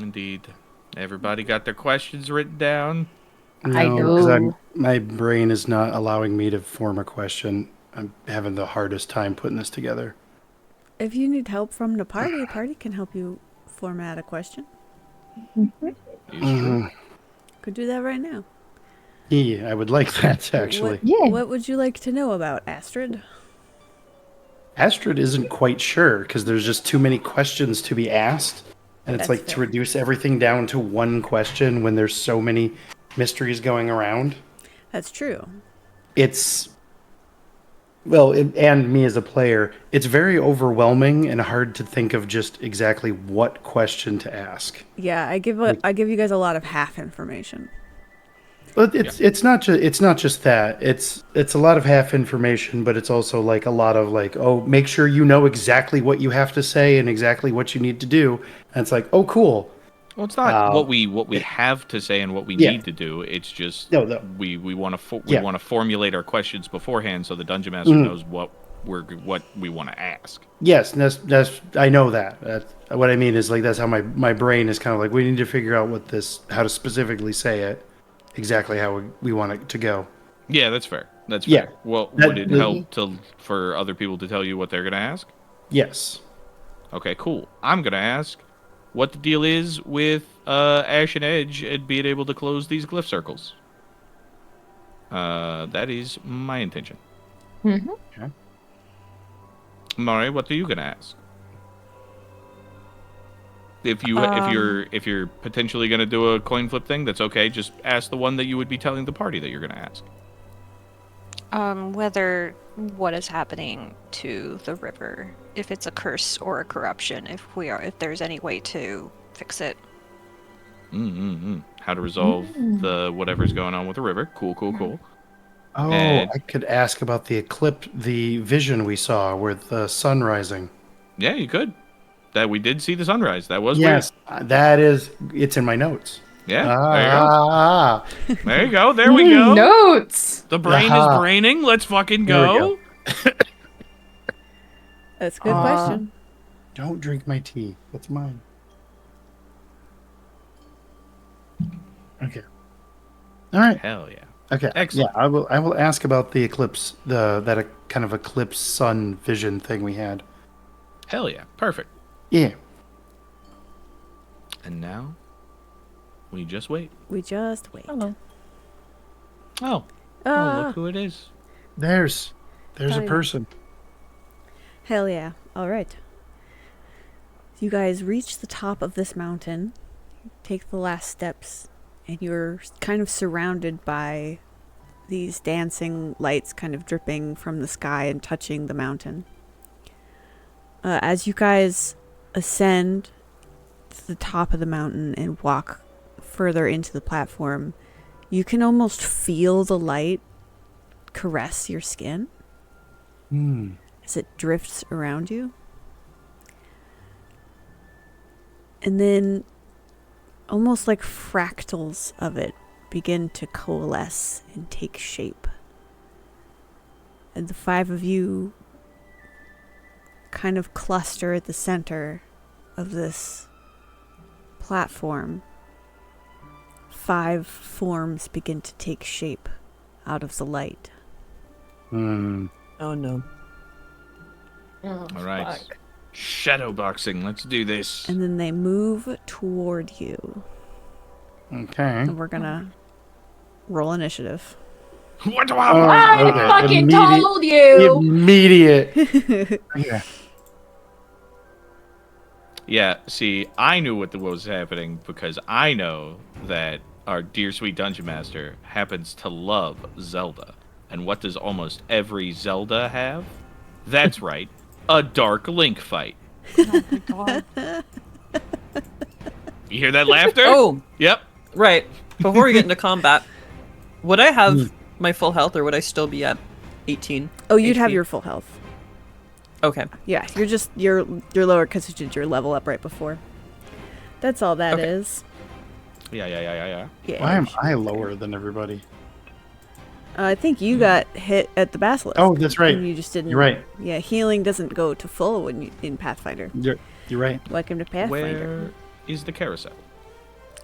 Indeed. Everybody got their questions written down? I No, because know. my brain is not allowing me to form a question. I'm having the hardest time putting this together. If you need help from the party can help you format a question. It's true. Could do that right now. Yeah, I would like that actually. Yeah. What would you like to know about Astrid? Astrid isn't quite sure because there's just too many questions to be asked. And it's That's like to fair. reduce everything down to one question when there's so many mysteries going around. That's true. It's, well, and me as a player, it's very overwhelming and hard to think of just exactly what question to ask. Yeah, I give you guys a lot of half information. But it's not just that. It's a lot of half information, but it's also like a lot of like, oh, make sure you know exactly what you have to say and exactly what you need to do. And it's like, oh, cool. Well, it's not what we have to say and what we Yeah. need to do. It's just No. we want to Yeah. want to formulate our questions beforehand so the dungeon master knows what we want to ask. Yes, that's I know that. What I mean is like that's how my brain is kind of like we need to figure out how to specifically say it, exactly how we want it to go. Yeah, that's fair. That's Yeah. fair. Well, That- would it help for other people to tell you what they're gonna ask? Yes. Okay, cool. I'm gonna ask what the deal is with Ash and Edge and being able to close these glyph circles. That is my intention. Mm-hmm. Mari, what are you gonna ask? If you're potentially gonna do a coin flip thing, that's okay. Just ask the one that you would be telling the party that you're gonna ask. Whether what is happening to the river, if it's a curse or a corruption, if there's any way to fix it. How to resolve the whatever's going on with the river. Cool. Oh, And- I could ask about the vision we saw with the sun rising. Yeah, you could. That we did see the sunrise. That was Yes, it's in my notes. weird. Yeah, Ah, there you go. There we go. Notes. The brain is braining. Let's fucking There we go. That's a good question. don't drink my tea. That's mine. Okay. All right. Hell yeah. Okay. Excellent. Yeah, I will ask about the eclipse, that kind of eclipse sun vision thing we had. Hell yeah. Perfect. Yeah. And now, we just wait. We just wait. Hello. Oh, Ah, look who it is. There's a Fine. person. hell yeah. All right. You guys reach the top of this mountain, take the last steps, and you're kind of surrounded by these dancing lights kind of dripping from the sky and touching the mountain. As you guys ascend to the top of the mountain and walk further into the platform, you can almost feel the light caress your skin as it drifts around you. And then almost like fractals of it begin to coalesce and take shape. And the five of you kind of cluster at the center of this platform. 5 forms begin to take shape out of the light. Hmm. Oh no. Oh, All right. fuck. Shadow boxing. Let's do this. And then they move toward you. Okay. And we're gonna roll initiative. What do I Okay, fucking immediate- told you. Immediate. Yeah. Yeah, see, I knew what was happening because I know that our dear sweet dungeon master happens to love Zelda. And what does almost every Zelda have? That's right, a Dark Link fight. Oh my god. You hear that laughter? Oh, Yep. right. Before we get into combat, would I have my full health or would I still be at 18? Oh, you'd have HP? your full health. Okay. Yeah, you're lower because you did your level up right before. That's all that Okay. is. Yeah. Yeah. Why am I lower than everybody? I think you got hit at the basilisk. Oh, that's right. And you just didn't. You're right. Yeah, healing doesn't go to full when you in Pathfinder. You're right. Welcome to Pathfinder. is the carousel?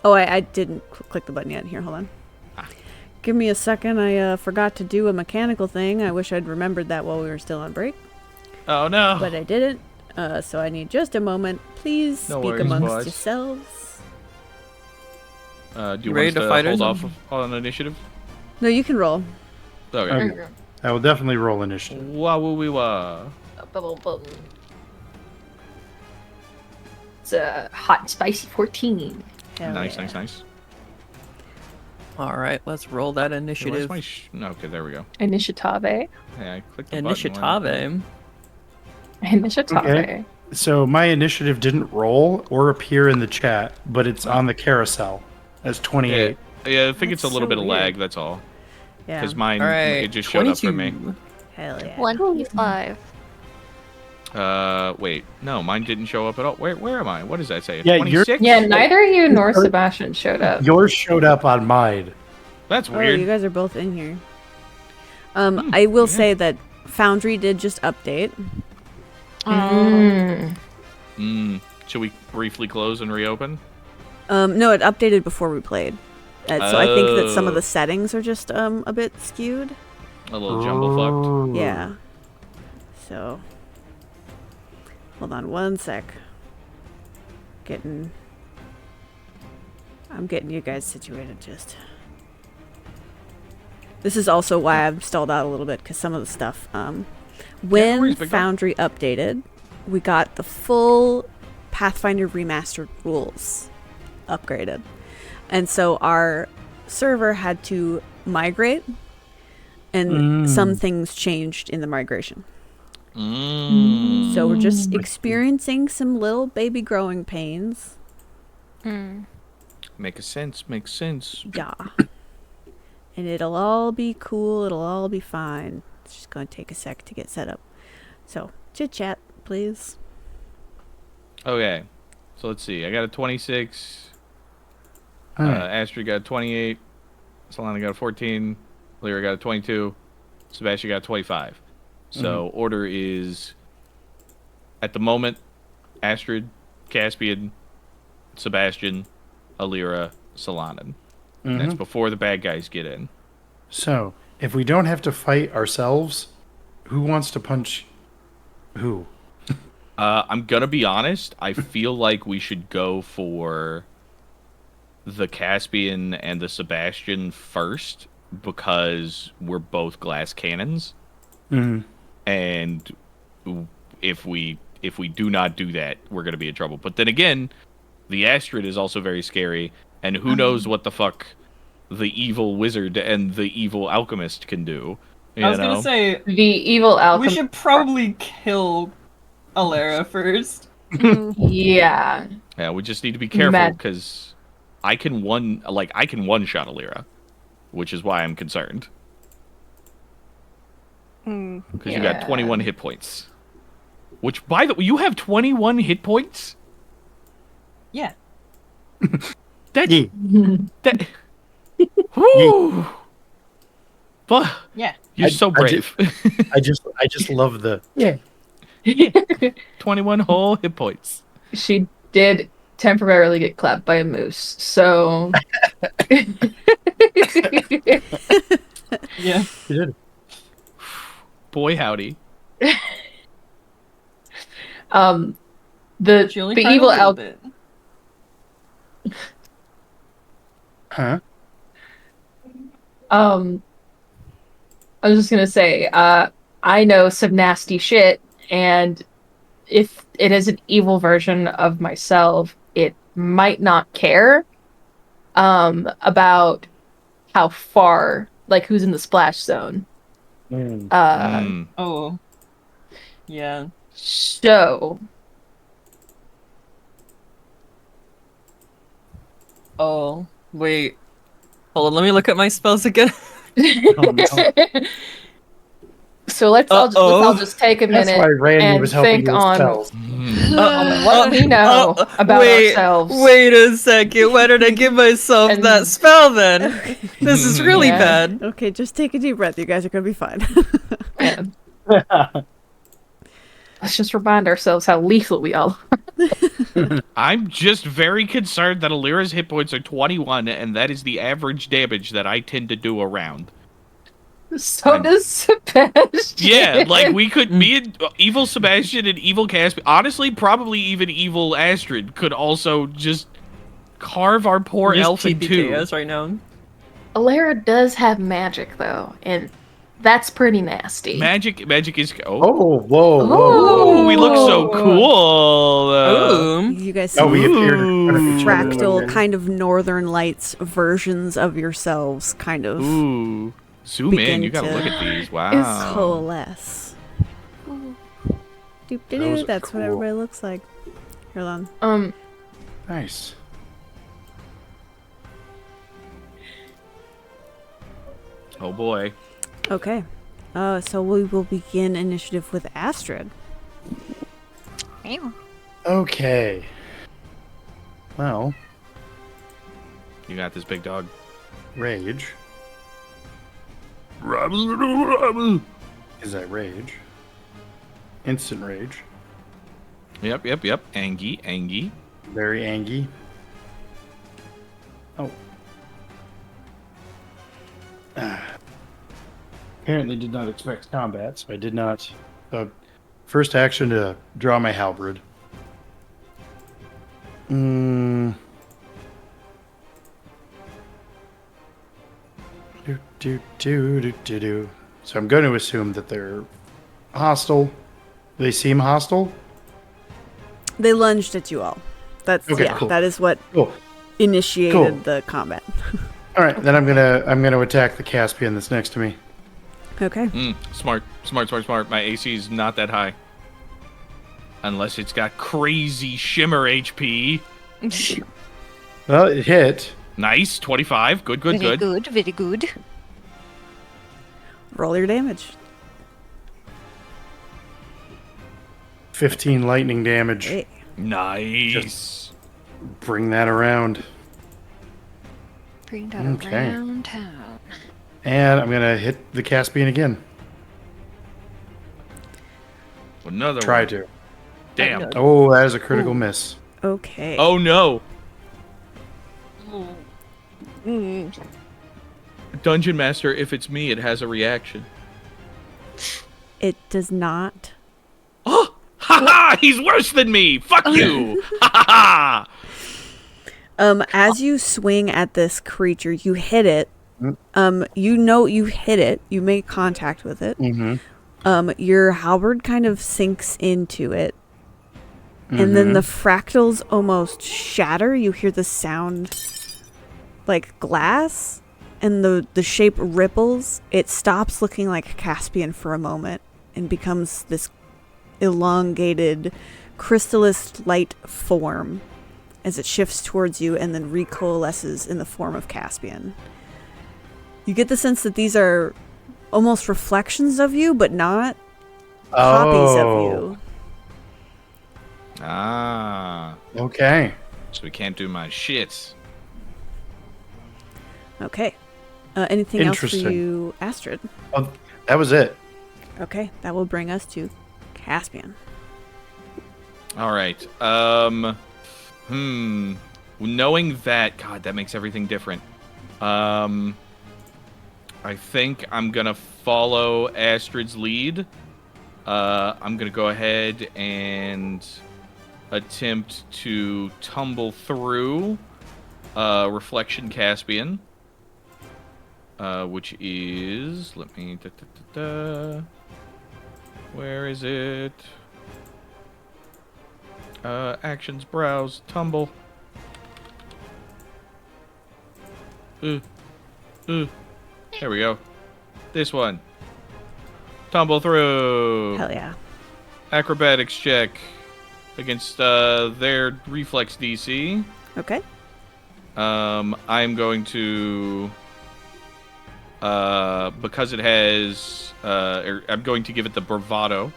Oh, I didn't click the button yet. Here, hold on. Give me a second. I forgot to do a mechanical thing. I wish I'd remembered that while we were still on break. Oh no! But I didn't. So I need just a moment. Please No speak worries, amongst boss. yourselves. Do you Ready want us to fight or hold off something? on initiative? No, you can roll. Okay. Okay. I will definitely roll initiative. Wah woo wee wah. It's a hot and spicy 14. Hell Nice, yeah. nice. All right, let's roll that Hey, where's initiative. my okay, there we go. Initiative. Hey, I clicked the button. Initiative. Initiative. Okay. So my initiative didn't roll or appear in the chat, but it's on the carousel as 28. Yeah, I think it's a That's little so bit of weird. lag. That's all. Yeah. Because mine, All right, it just showed up for me. 22. Hell yeah. 25. Wait, no, mine didn't show up at all. Where am I? What does that say? Yeah, you're- 26? Yeah, neither you nor Sebastian showed up. Yours showed up on mine. That's Oh, weird. you guys are both in here. I will yeah. say that Foundry did just update. Should we briefly close and reopen? No, it updated before we played. So I think that some of Oh. the settings are just a bit skewed. A little jumble fucked. Yeah. So hold on one sec. I'm getting you guys situated just. This is also why I've stalled out a little bit, because some of the stuff. When worries, big dog. Foundry updated, we got the full Pathfinder Remastered rules upgraded. And so our server had to migrate, and some things changed in the migration. So we're just experiencing some little baby growing pains. Makes sense. Yeah. And it'll all be cool. It'll all be fine. It's just going to take a sec to get set up. So, chit chat, please. Okay, so let's see. I got a 26. Alright. Astrid got a 28. Solana got a 14. Lyra got a 22. Sebastian got a 25. So order is, at the moment, Astrid, Caspian, Sebastian, Alira, Solanan. And that's before the bad guys get in. So, if we don't have to fight ourselves, who wants to punch who? I'm gonna be honest. I feel like we should go for the Caspian and the Sebastian first, because we're both glass cannons. And if we do not do that, we're gonna be in trouble. But then again, the Astrid is also very scary, and who knows what the fuck the evil wizard and the evil alchemist can do. You I was know? gonna say The evil we alchemist. should probably kill Alera first. Yeah. Yeah, we just need to be careful, Mad- because I can one shot Alira, which is why I'm concerned. Because you got Yeah. 21 hit points. Which, by the way, you have 21 hit points? Yeah. That. Whoo! But Yeah. you're I- so I brave. I just love the 21 whole hit points. She did temporarily get clapped by a moose, so. Yeah. you did. Boy, howdy. The She only the cried evil a little alchemist. bit. Huh? I was just gonna say, I know some nasty shit, and if it is an evil version of myself, it might not care about how far, like who's in the splash zone. Oh. Yeah. So Oh. Wait. Hold on, let me look at my spells again. Oh, no. so let's all just take a That's minute why Randy and was helping think you with on spells. what we know about ourselves. Wait a second. Why did I give myself And- that spell then? This is really Yeah. bad. Okay, just take a deep breath. You guys are going to be fine. Yeah. Let's just remind ourselves how lethal we all are. I'm just very concerned that Alira's hit points are 21, and that is the average damage that I tend to do around. So does Sebastian. Yeah, like we could, me and Evil Sebastian and Evil Caspian, honestly, probably even Evil Astrid could also just carve our poor Just elf in two. TPKs right now. Alara does have magic though, and that's pretty nasty. Magic is. Oh, whoa. Ooh, we look so cool. You guys see Oh, we appeared in front of each other. fractal kind of northern lights versions of yourselves kind of Ooh. Zoom begin in. You gotta to look at these. Wow. coalesce. Those are That's what cool. everybody looks like. Hold on. Nice. Oh boy. Okay. So we will begin initiative with Astrid. Ew. Okay. Well, You got this, big dog. rage. Is that rage? Instant rage. Yep. Angie. Very angy. Oh. Apparently did not expect combat, so I did not. First action to draw my halberd. So I'm going to assume that they're hostile. They seem hostile. They lunged at you all. That's Okay, yeah. cool. That is what Cool. initiated Cool. the combat. All right, then I'm gonna attack the Caspian that's next to me. Okay. Smart. My AC is not that high. Unless it's got crazy shimmer HP. Well, it hit. Nice. 25. Good. Very good. Roll your damage. 15 lightning damage. Hey. Nice. Bring that around. Bring that Okay. around town. And I'm going to hit the Caspian again. Another Try one. to. Damn. Oh, that is a critical miss. Okay. Oh no. Dungeon Master, if it's me, it has a reaction. It does not. Oh! Ha ha! He's worse than me! Fuck you! Ha ha As you swing at this creature, you hit it. You know you hit it. You make contact with it. Your halberd kind of sinks into it. And then the fractals almost shatter. You hear the sound like glass, and the shape ripples. It stops looking like Caspian for a moment and becomes this elongated, crystallized light form as it shifts towards you and then recoalesces in the form of Caspian. You get the sense that these are almost reflections of you, but not copies of you. Ah. Okay. So we can't do my shits. Okay. Anything else for Interesting. you, Astrid? Oh, that was it. Okay, that will bring us to Caspian. Alright. Knowing that, God, that makes everything different. I think I'm gonna follow Astrid's lead. I'm gonna go ahead and attempt to tumble through Reflection Caspian, which is, let me, where is it? Actions, browse, tumble. There we go. This one. Tumble through. Hell yeah. Acrobatics check against their reflex DC. Okay. I'm going to, because it has, I'm going to give it the bravado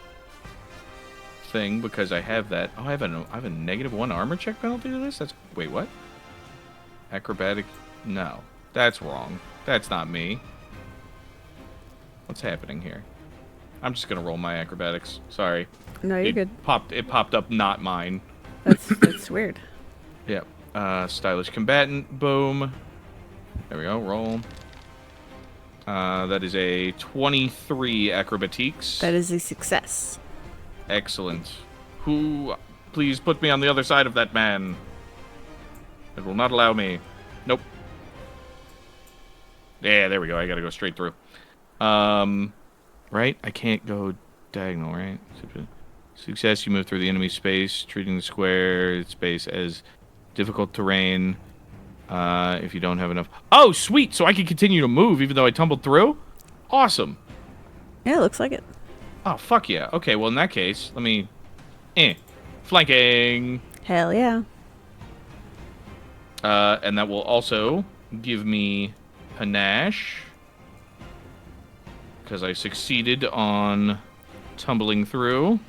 thing because I have that. Oh, I have a -1 armor check penalty to this. Wait, what? Acrobatic? No, that's wrong. That's not me. What's happening here? I'm just gonna roll my acrobatics. Sorry. No, you're good. It popped up not mine. That's weird. Yep. Stylish combatant. Boom. There we go. Roll. That is a 23 acrobatics. That is a success. Excellent. Who... Please put me on the other side of that man. It will not allow me. Nope. Yeah, there we go. I gotta go straight through. Right? I can't go diagonal, right? Success, you move through the enemy space, treating the square space as difficult terrain. If you don't have enough... Oh, sweet! So I can continue to move even though I tumbled through? Awesome. Yeah, looks like it. Oh, fuck yeah. Okay, well, in that case, let me... Flanking! Hell yeah. And that will also give me panache. Because I succeeded on tumbling through.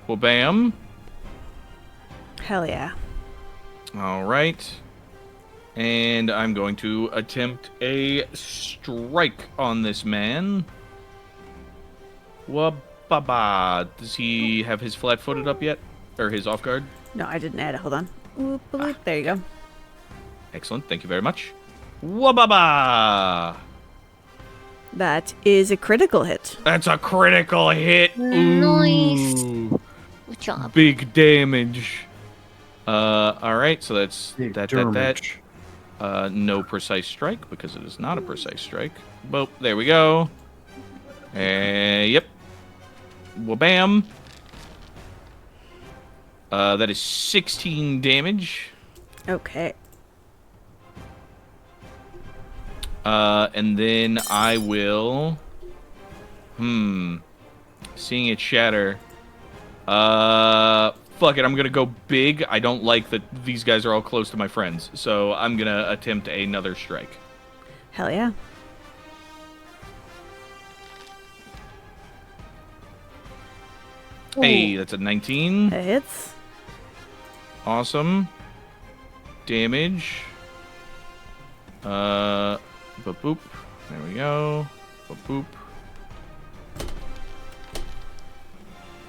Well, bam. Hell yeah. Alright. And I'm going to attempt a strike on this man. Wababa. Does he have his flat-footed up yet? Or his off guard? No, I didn't add it. Hold on. Oop, bloop. There you go. Excellent. Thank you very much. Wababa. That is a critical hit. That's a critical hit. Nice. Ooh. Good job. Big damage. Alright, so that's Big that. damage. No precise strike, because it is not a precise strike. Boop, there we go. Yep. Well, bam. That is 16 damage. Okay. And then I will... Seeing it shatter. Fuck it, I'm gonna go big. I don't like that these guys are all close to my friends. So I'm gonna attempt another strike. Hell yeah. Hey, that's a 19. That hits. Awesome. Damage. Boop boop. There we go. Boop boop.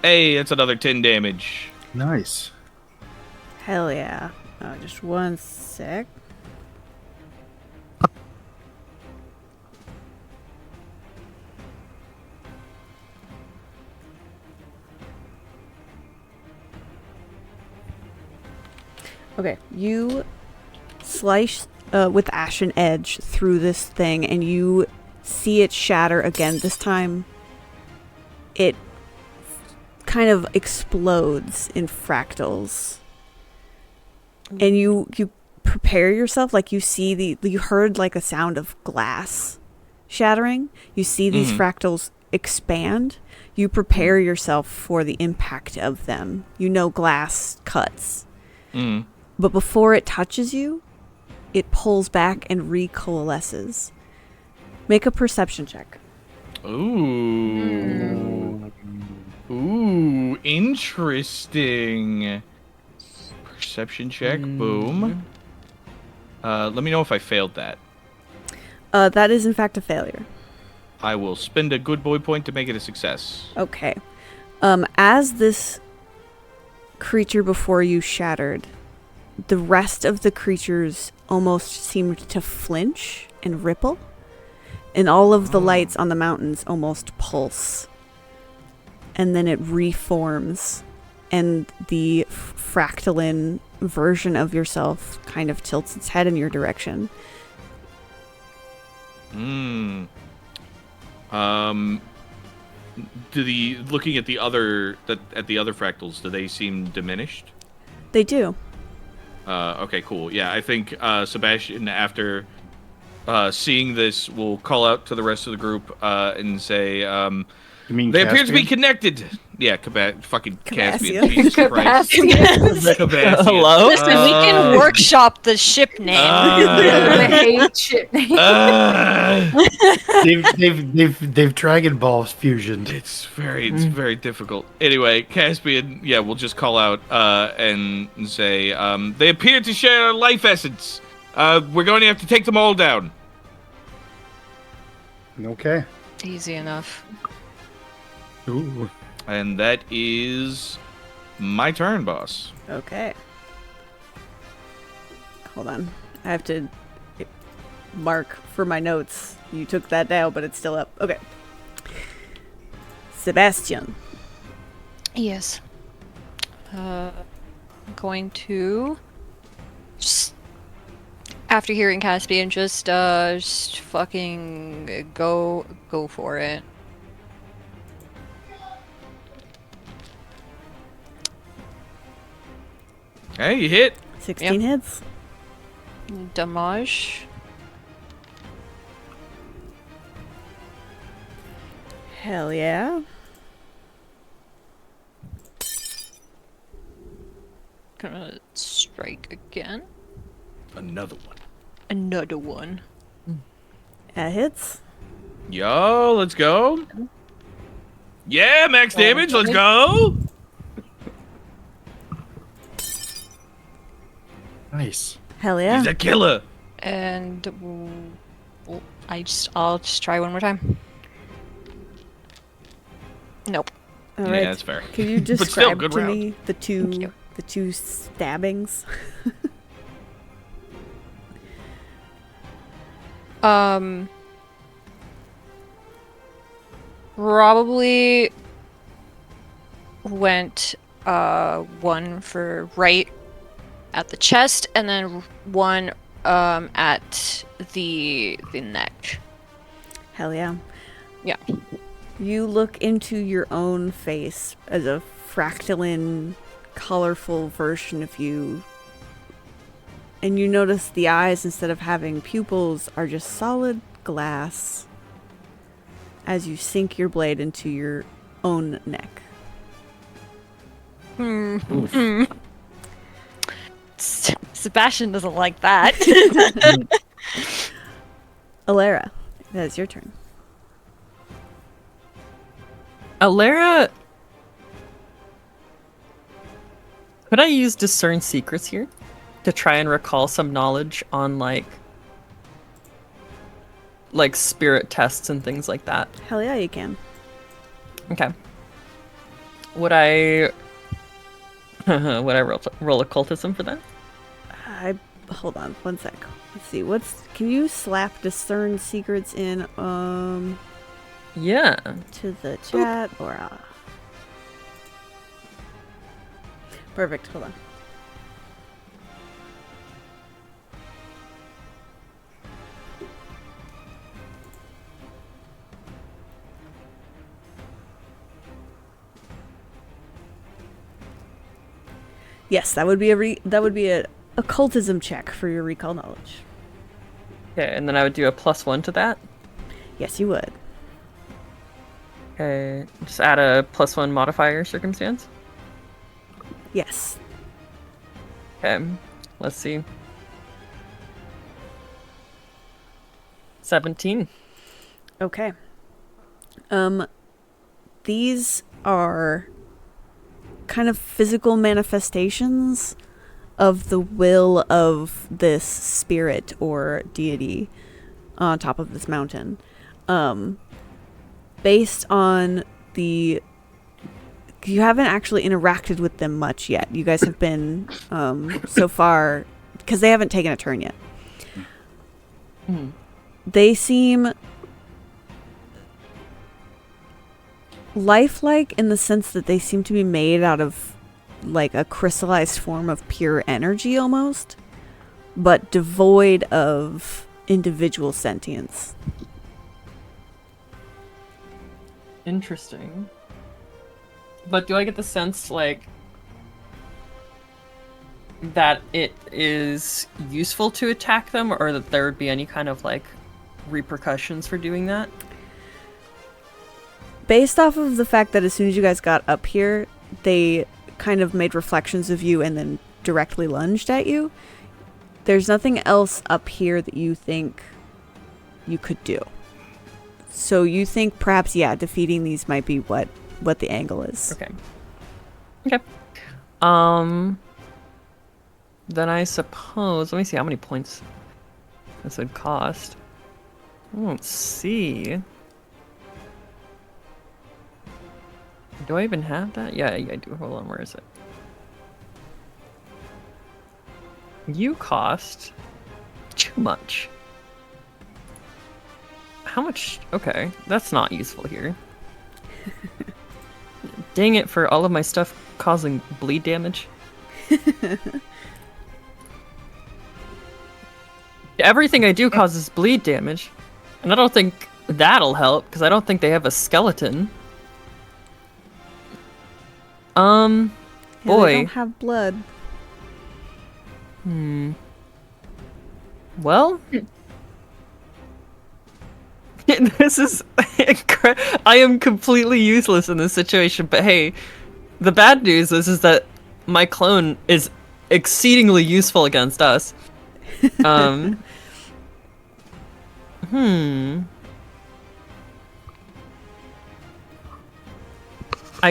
Hey, that's another 10 damage. Nice. Hell yeah. Just one sec. Okay, you slice with Ashen Edge through this thing, and you see it shatter again. This time, it kind of explodes in fractals, and you prepare yourself. Like you see you heard like a sound of glass shattering. You see these fractals expand. You prepare yourself for the impact of them. You know glass cuts. But before it touches you, it pulls back and recoalesces. Make a perception check. Ooh. Ooh, interesting. Perception check, boom. Let me know if I failed that. That is in fact a failure. I will spend a good boy point to make it a success. Okay. As this creature before you shattered, the rest of the creatures almost seemed to flinch and ripple, and all of the lights on the mountains almost pulse. And then it reforms, and the fractaline version of yourself kind of tilts its head in your direction. Looking at the other fractals, do they seem diminished? They do. Okay, cool. Yeah, I think Sebastian, after seeing this, will call out to the rest of the group and say, You mean they appear to be Caspian? connected. Yeah, fucking Caspian. Caspian. Jesus Christ. Caspian. Hello? Listen, we can workshop the ship name. I hate shit names. They've Dragon Ball fusioned. It's very difficult. Anyway, Caspian, yeah, we'll just call out and say, they appear to share a life essence. We're going to have to take them all down. Okay. Easy enough. Ooh. And that is My turn, boss. Okay. Hold on. I have to mark for my notes. You took that down, but it's still up. Okay. Sebastian. Yes. I'm going to just after hearing Caspian, just fucking go for it. Hey, you hit. 16 hits. Damage. Hell yeah. Gonna strike again. Another one. Another one. That hits. Yo, let's go. Yeah, max damage. Let's go. Nice. Hell yeah. He's a killer. And I'll just try one more time. Nope. All Yeah, right. that's fair. Can you But still, describe good to round. me the you. two stabbings? Probably went one for right at the chest, and then one at the neck. Hell yeah. Yeah. You look into your own face as a fractaline, colorful version of you, and you notice the eyes, instead of having pupils, are just solid glass as you sink your blade into your own neck. Sebastian doesn't like that. Alara, that is your turn. Alara, could I use discern secrets here to try and recall some knowledge on like spirit tests and things like that? Hell yeah, you can. Okay. Would I roll occultism for that? Hold on one sec. Let's see. Can you slap discern secrets in Yeah. to the chat or perfect. Hold on. Yes, that would be a occultism check for your recall knowledge. Okay, and then I would do a +1 to that. Yes, you would. Okay, just add a +1 modifier circumstance. Yes. Okay, let's see. 17. Okay. These are kind of physical manifestations of the will of this spirit or deity on top of this mountain. Based on you haven't actually interacted with them much yet. You guys have been, so far, because they haven't taken a turn yet. They seem lifelike in the sense that they seem to be made out of like a crystallized form of pure energy almost, but devoid of individual sentience. Interesting. But do I get the sense, like, that it is useful to attack them, or that there would be any kind of, like, repercussions for doing that? Based off of the fact that as soon as you guys got up here, they kind of made reflections of you and then directly lunged at you, there's nothing else up here that you think you could do. So you think perhaps, yeah, defeating these might be what the angle is. Okay. Okay. Then I suppose, let me see how many points this would cost. I don't see. Do I even have that? Yeah, I do. Hold on, where is it? You cost too much. How much? Okay, that's not useful here. Dang it for all of my stuff causing bleed damage. Everything I do causes bleed damage. And I don't think that'll help, because I don't think they have a skeleton. Yeah, they boy. don't have blood. Well, this is I am completely useless in this situation, but hey, the bad news is that my clone is exceedingly useful against us. I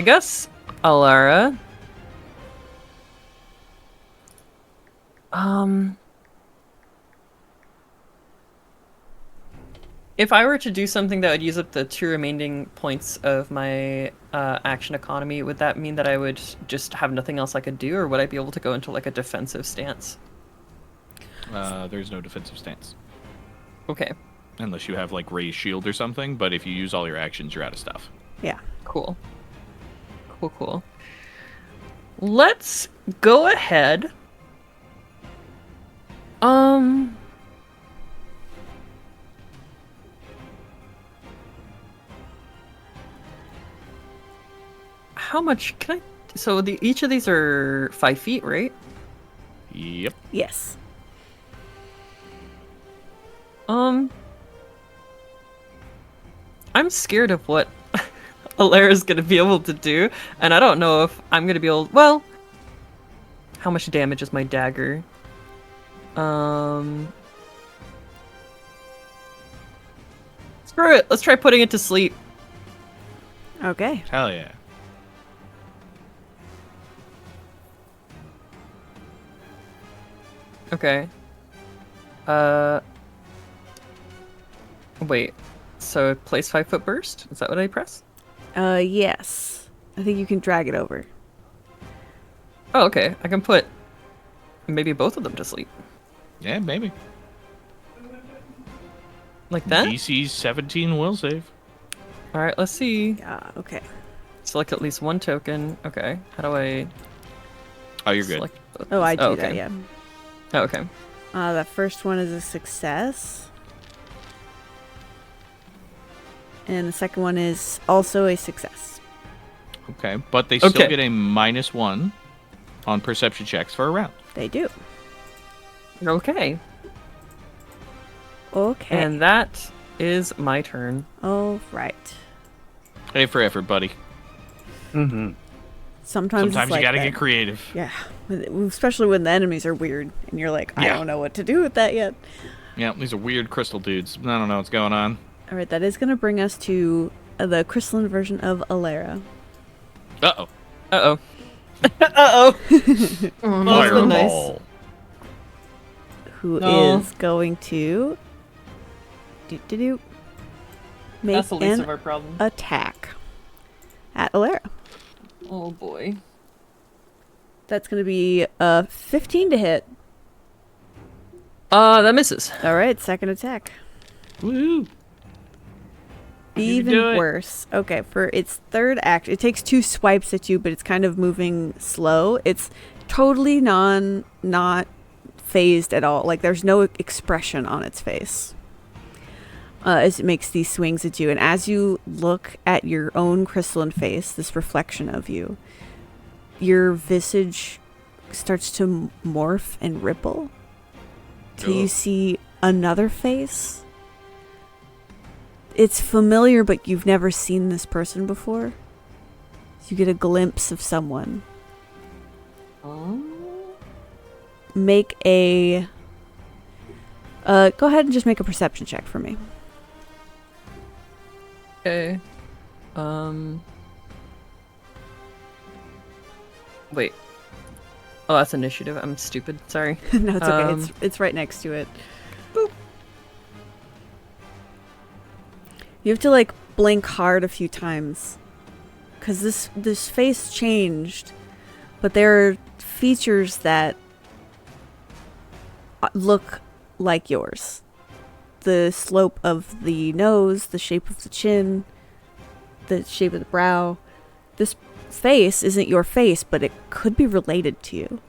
guess Alara. If I were to do something that would use up the 2 remaining points of my action economy, would that mean that I would just have nothing else I could do, or would I be able to go into like a defensive stance? There's no defensive stance. Okay, Unless you have, like, raised shield or something, but if you use all your actions, you're out of stuff. Yeah. cool. Cool. Let's go ahead. How much can I? So each of these are 5 feet, right? Yep. Yes. I'm scared of what Alara's gonna be able to do, and I don't know if I'm gonna be able. Well, how much damage is my dagger? Screw it. Let's try putting it to sleep. Okay. Hell yeah. Okay. Wait. So place 5-foot burst? Is that what I press? Yes. I think you can drag it over. Oh, okay. I can put maybe both of them to sleep. Yeah, maybe. Like that? DC 17 will save. Alright, let's see. Yeah, okay. Select at least one token. Okay. How do I Oh, you're good. select both Oh, I these? do that, okay. yeah. Oh, okay. The first one is a success. And the second one is also a success. Okay, but they still Okay. get a -1 on perception checks for a round. They do. Okay. Okay. And that is my turn. All right. Hey for effort, buddy. Mm-hmm. Sometimes it's Sometimes like you gotta that. get creative. Yeah. Especially when the enemies are weird and you're like, I Yeah. don't know what to do with that yet. Yeah, these are weird crystal dudes. I don't know what's going on. All right, that is going to bring us to the crystalline version of Alara. Uh-oh. Uh-oh. Uh-oh. Oh, That's no. nice. Fireball. Who No. is going to make That's the least an of our problem. attack at Alara. Oh boy. That's going to be a 15 to hit. That misses. All right, second attack. Woo! Even do it. worse. Okay, for its third act, it takes 2 swipes at you, but it's kind of moving slow. It's totally not phased at all. Like there's no expression on its face as it makes these swings at you. And as you look at your own crystalline face, this reflection of you, your visage starts to morph and ripple till you Ugh. see another face. It's familiar, but you've never seen this person before. So you get a glimpse of someone. Make a... go ahead and just make a perception check for me. Okay. Wait. Oh, that's initiative. I'm stupid. Sorry. No, it's okay. It's right next to it. Boop. You have to like blink hard a few times, because this face changed, but there are features that look like yours. The slope of the nose, the shape of the chin, the shape of the brow. This face isn't your face, but it could be related to you.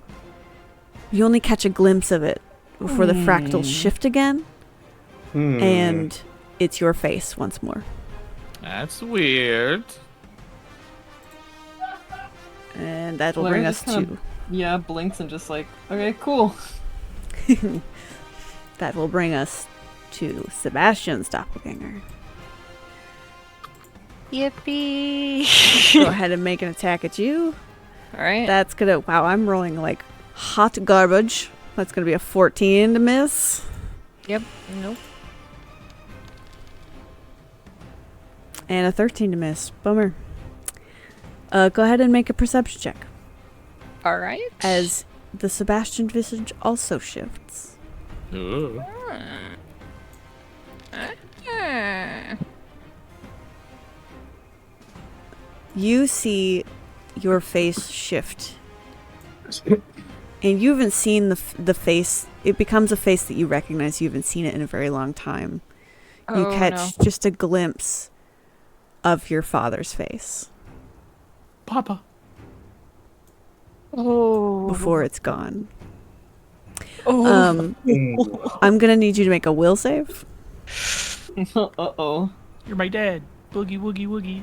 You only catch a glimpse of it before the fractals shift again, and it's your face once more. That's weird. And that will Blair bring just us kinda- to... Yeah, blinks and just like, okay, cool. That will bring us to Sebastian's doppelganger. Yippee! Go ahead and make an attack at you. Alright. That's gonna... Wow, I'm rolling like hot garbage. That's gonna be a 14 to miss. Yep. Nope. And a 13 to miss. Bummer. Go ahead and make a perception check. Alright. As the Sebastian visage also shifts. Ooh. You see your face shift. And you haven't seen the face. It becomes a face that you recognize. You haven't seen it in a very long time. You Oh, catch no. just a glimpse of your father's face Papa. Oh. before it's gone. Oh. I'm gonna need you to make a will save. Uh-oh. You're my dad. Boogie woogie woogie.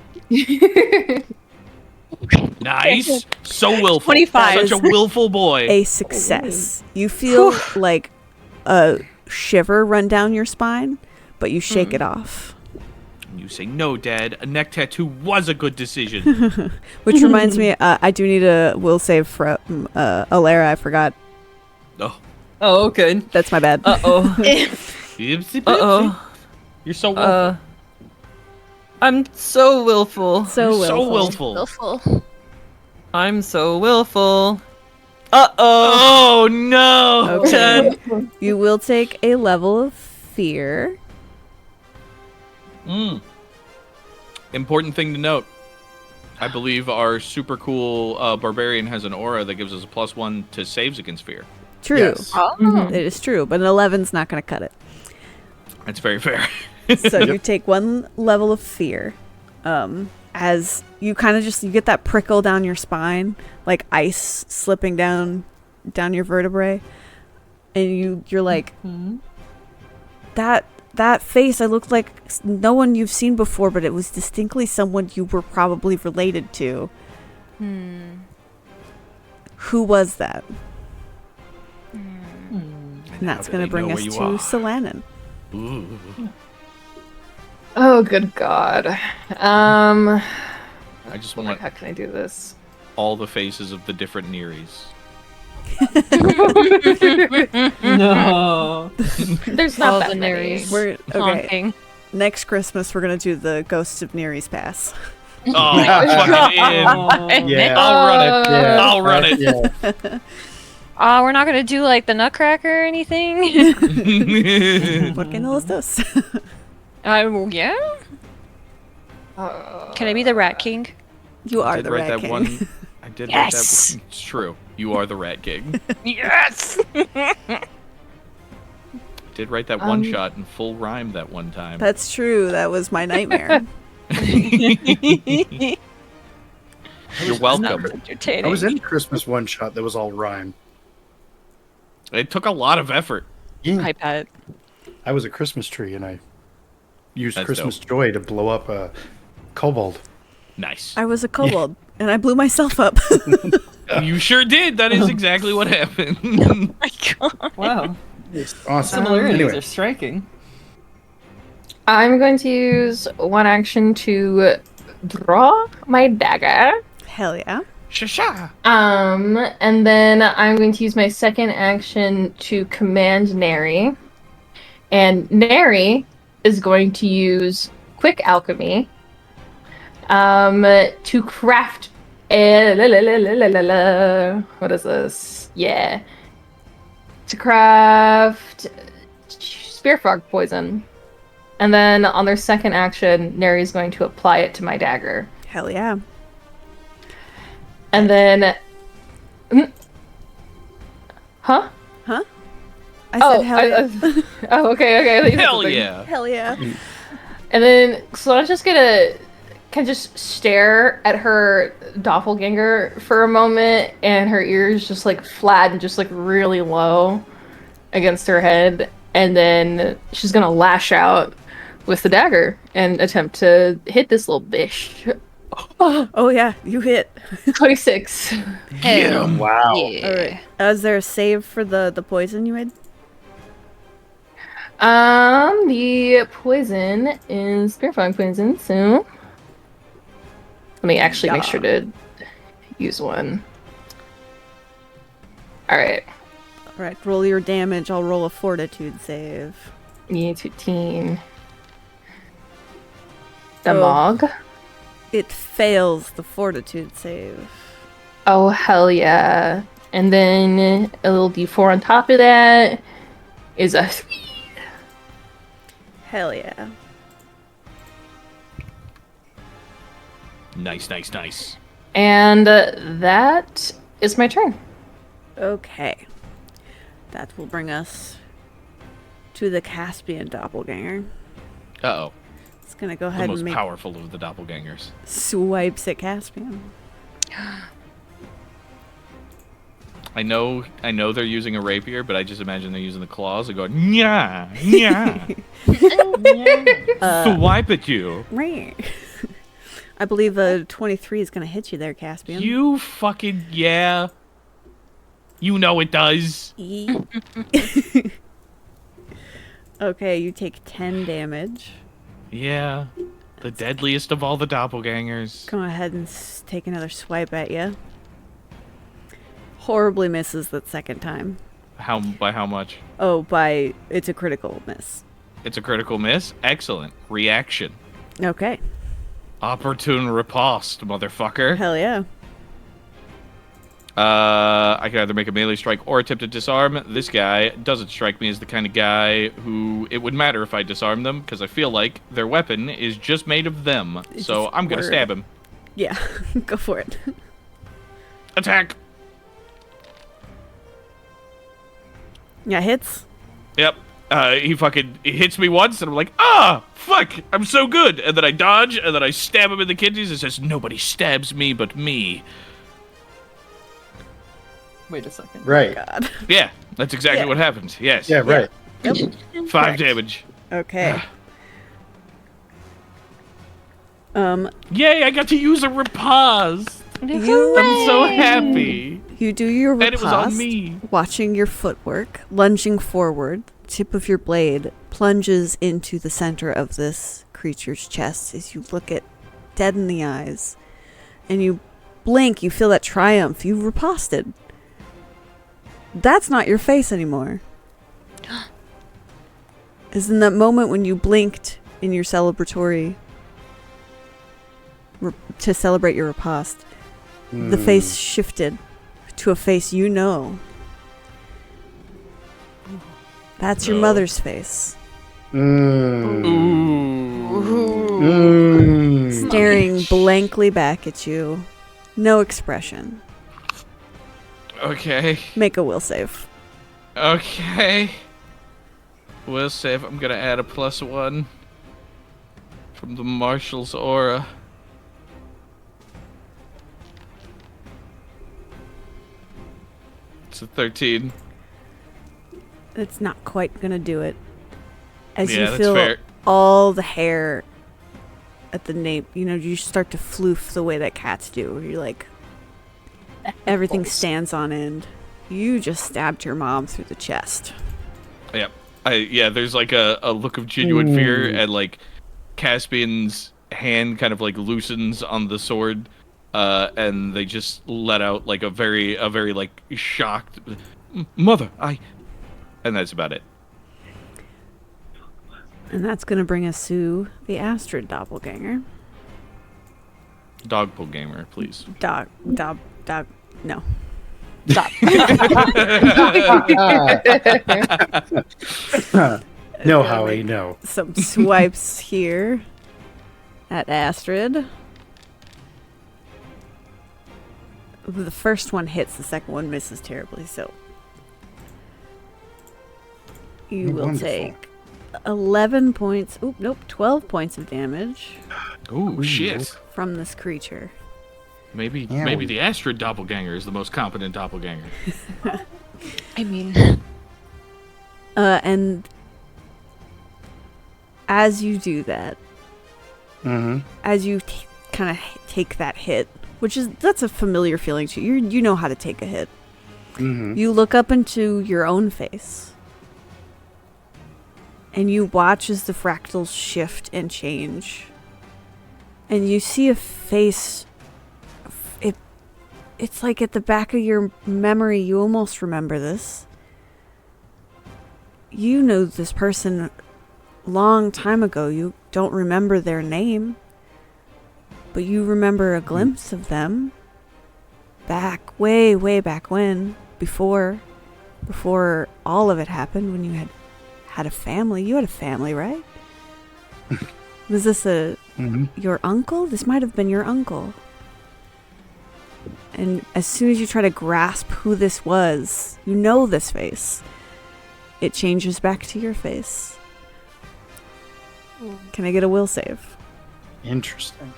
Nice. So willful. 25. Such a willful boy. A success. You feel like a shiver run down your spine, but you shake it off. You say, no, Dad. A neck tattoo was a good decision. Which reminds me, I do need a will save from Alara. I forgot. Oh. Oh, okay. That's my bad. Uh-oh. Ipsy-pipsy. Uh-oh. You're so willful. I'm so willful. So You're willful. so willful. Willful. I'm so willful. Uh-oh. Oh, no. Okay. You will take a level of fear. Important thing to note. I believe our super cool barbarian has an aura that gives us a +1 to saves against fear. True. Yes. It is true, but an 11's not going to cut it. That's very fair. So you take one level of fear. As you kind of just, you get that prickle down your spine, like ice slipping down your vertebrae. And you're like, that face, I looked like no one you've seen before, but it was distinctly someone you were probably related to. Who was that? And that's do going they to bring know us where you to are? Solanin. Ooh. Oh, good God. I just Like, want how can I do this? all the faces of the different Neries. No. There's not All that the many. Nereis. We're okay. Haunting. Next Christmas, we're gonna do the Ghosts of Nere's Pass. Oh, fucking in. Yeah. I'll run it. Yeah. I'll run it. Yeah. We're not gonna do like the Nutcracker or anything? What can all this? Yeah? Can I be the Rat King? You I are did the write Rat that King. one. I did Yes! write that. It's true. You are the Rat King. Yes! Did write that one shot in full rhyme that one time. That's true. That was my nightmare. You're welcome. Entertaining. I was in Christmas one shot that was all rhyme. It took a lot of effort. Yeah. I bet. I was a Christmas tree and I used That's Christmas joy to blow up a kobold. Nice. I was a kobold, and I blew myself up. You sure did. That is exactly what happened. Oh my god. Wow. Awesome. Similarities Anyway. are striking. I'm going to use one action to draw my dagger. Hell yeah. Shasha. And then I'm going to use my second action to command Neri. And Neri is going to use quick alchemy to craft what is this? Yeah. To craft spear frog poison. And then on their second action, Neri is going to apply it to my dagger. Hell yeah. And then... Huh? Huh? I said hell yeah. Oh, okay, okay. I thought you said Hell something. yeah. Hell yeah. And then Sloane's just gonna kind of just stare at her doppelganger for a moment, and her ears just like flat and just like really low against her head, and then she's gonna lash out with the dagger and attempt to hit this little bitch. Oh yeah, you hit. 26. Get him. Wow. Yeah. Alright. Is there a save for the poison you made? The poison is purifying poison, so let me actually make sure to use one. Alright. Alright, roll your damage. I'll roll a fortitude save. Yeah, 15. The Oh. Mog. It fails the fortitude save. Oh, hell yeah. And then a little d4 on top of that is a 3. Hell yeah. Nice, nice, nice. And that is my turn. Okay. That will bring us to the Caspian doppelganger. Uh-oh. It's gonna go The ahead most and make powerful of the doppelgangers. swipes at Caspian. I know they're using a rapier, but I just imagine they're using the claws and going, nya, nya, swipe at you. Right. I believe a 23 is gonna hit you there, Caspian. You fucking, yeah. You know it does. Okay, you take 10 damage. Yeah. The deadliest of all the doppelgangers. Go ahead and take another swipe at you. Horribly misses that second time. By how much? Oh, it's a critical miss. It's a critical miss? Excellent. Reaction. Okay. Opportune riposte, motherfucker. Hell yeah. I can either make a melee strike or attempt to disarm. This guy doesn't strike me as the kind of guy who it would matter if I disarm them, because I feel like their weapon is just made of them. So just I'm going to word. stab him. Yeah, go for it. Attack! Yeah, hits. Yep. He hits me once, and I'm like, ah, fuck, I'm so good. And then I dodge, and then I stab him in the kidneys, and says, nobody stabs me but me. Wait a second. Right. God. Yeah, that's exactly Yeah. what happened. Yes. Yeah, right. Yep. 5 damage. Okay. Yay, I got to use a riposte. You I'm so happy. You do your And it was on riposte, me. watching your footwork, lunging forward. Tip of your blade plunges into the center of this creature's chest as you look it dead in the eyes. And you blink, you feel that triumph. You riposted. That's not your face anymore. Is in that moment when you blinked in your celebratory to celebrate your riposte, the face shifted to a face you know. That's your No. mother's face, staring blankly back at you. No expression. Okay. Make a will save. Okay. Will save. I'm gonna add a +1 from the Marshal's aura. It's a 13. It's not quite gonna do it. As Yeah, you that's feel fair. all the hair at the nape, you start to floof the way that cats do. You're like, everything stands on end. You just stabbed your mom through the chest. Yep. There's like a look of genuine fear, and like Caspian's hand kind of like loosens on the sword, and they just let out like a very like shocked mother. And that's about it. And that's gonna bring us to the Astrid doppelganger. Dogpool gamer, please. No. Stop. No, Howie, no. Some swipes here at Astrid. The first one hits, the second one misses terribly, so. You will Wonderful. take 11 points. Oop, nope, 12 points of damage Ooh, shit. from this creature. Maybe Yeah, maybe we- the Astrid doppelganger is the most competent doppelganger. I mean, And as you do that, Mm-hmm. as you kind of take that hit, that's a familiar feeling to you. You know how to take a hit. Mm-hmm. You look up into your own face. And you watch as the fractals shift and change. And you see a face. It's like at the back of your memory, you almost remember this. You know this person long time ago. You don't remember their name. But you remember a glimpse of them. Back, way, way back when. Before all of it happened, when you had a family. You had a family, right? Was this your uncle? This might have been your uncle. And as soon as you try to grasp who this was, you know this face. It changes back to your face. Can I get a will save? Interesting.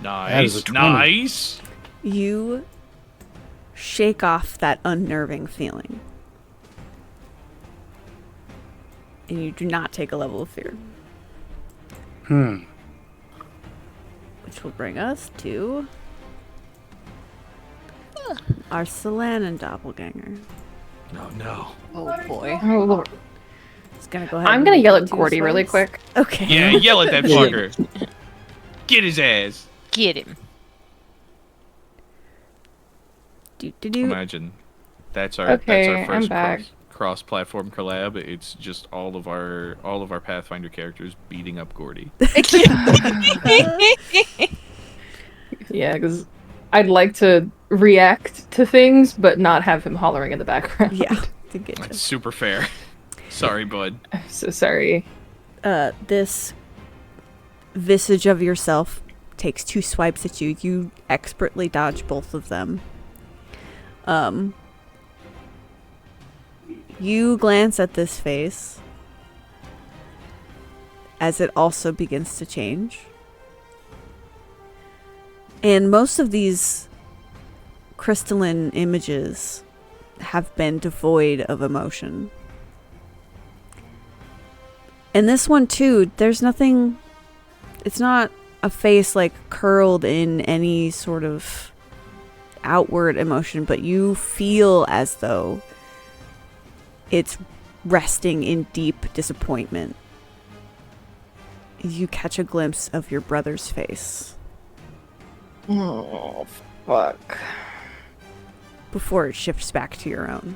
That is a Nice, 20. nice. You shake off that unnerving feeling. And you do not take a level of fear. Which will bring us to our Solanan doppelganger. No, no. oh boy. Oh, Lord. Just gonna go ahead. I'm and gonna yell at do Gordy really swipes. quick. Okay. Yeah, yell at that fucker. Get his ass. Get him. Do. Imagine. That's our Okay, I'm first back. cross-platform collab. It's just all of our Pathfinder characters beating up Gordy. Yeah, because I'd like to react to things, but not have him hollering in the background. Yeah. To get you. That's super fair. Sorry, bud. I'm so sorry. This visage of yourself takes 2 swipes at you. You expertly dodge both of them. You glance at this face as it also begins to change. And most of these crystalline images have been devoid of emotion. And this one too, there's nothing, it's not a face like curled in any sort of outward emotion, but you feel as though it's resting in deep disappointment. You catch a glimpse of your brother's face Oh, fuck. before it shifts back to your own.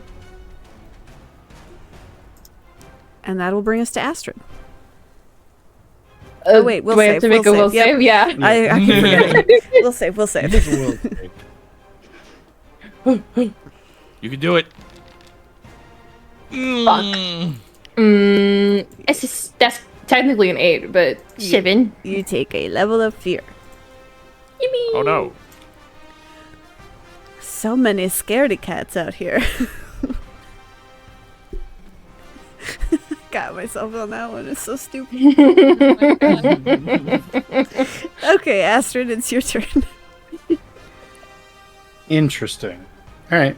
And that'll bring us to Astrid. Oh, wait, we'll do I have save, to make we'll a will save, yep. save? Yeah. I keep forgetting. We'll save. You can do it. That's technically an 8, but 7. You take a level of fear. Oh no. So many scaredy cats out here. Got myself on that one. It's so stupid. Okay, Astrid, it's your turn. Interesting. All right.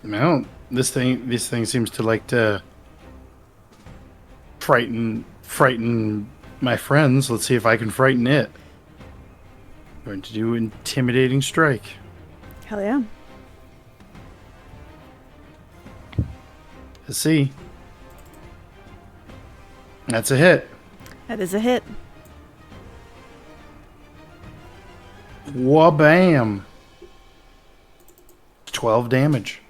Well, this thing seems to like to frighten my friends. Let's see if I can frighten it. Going to do intimidating strike. Hell yeah. Let's see. That's a hit. That is a hit. Wha-bam. 12 damage.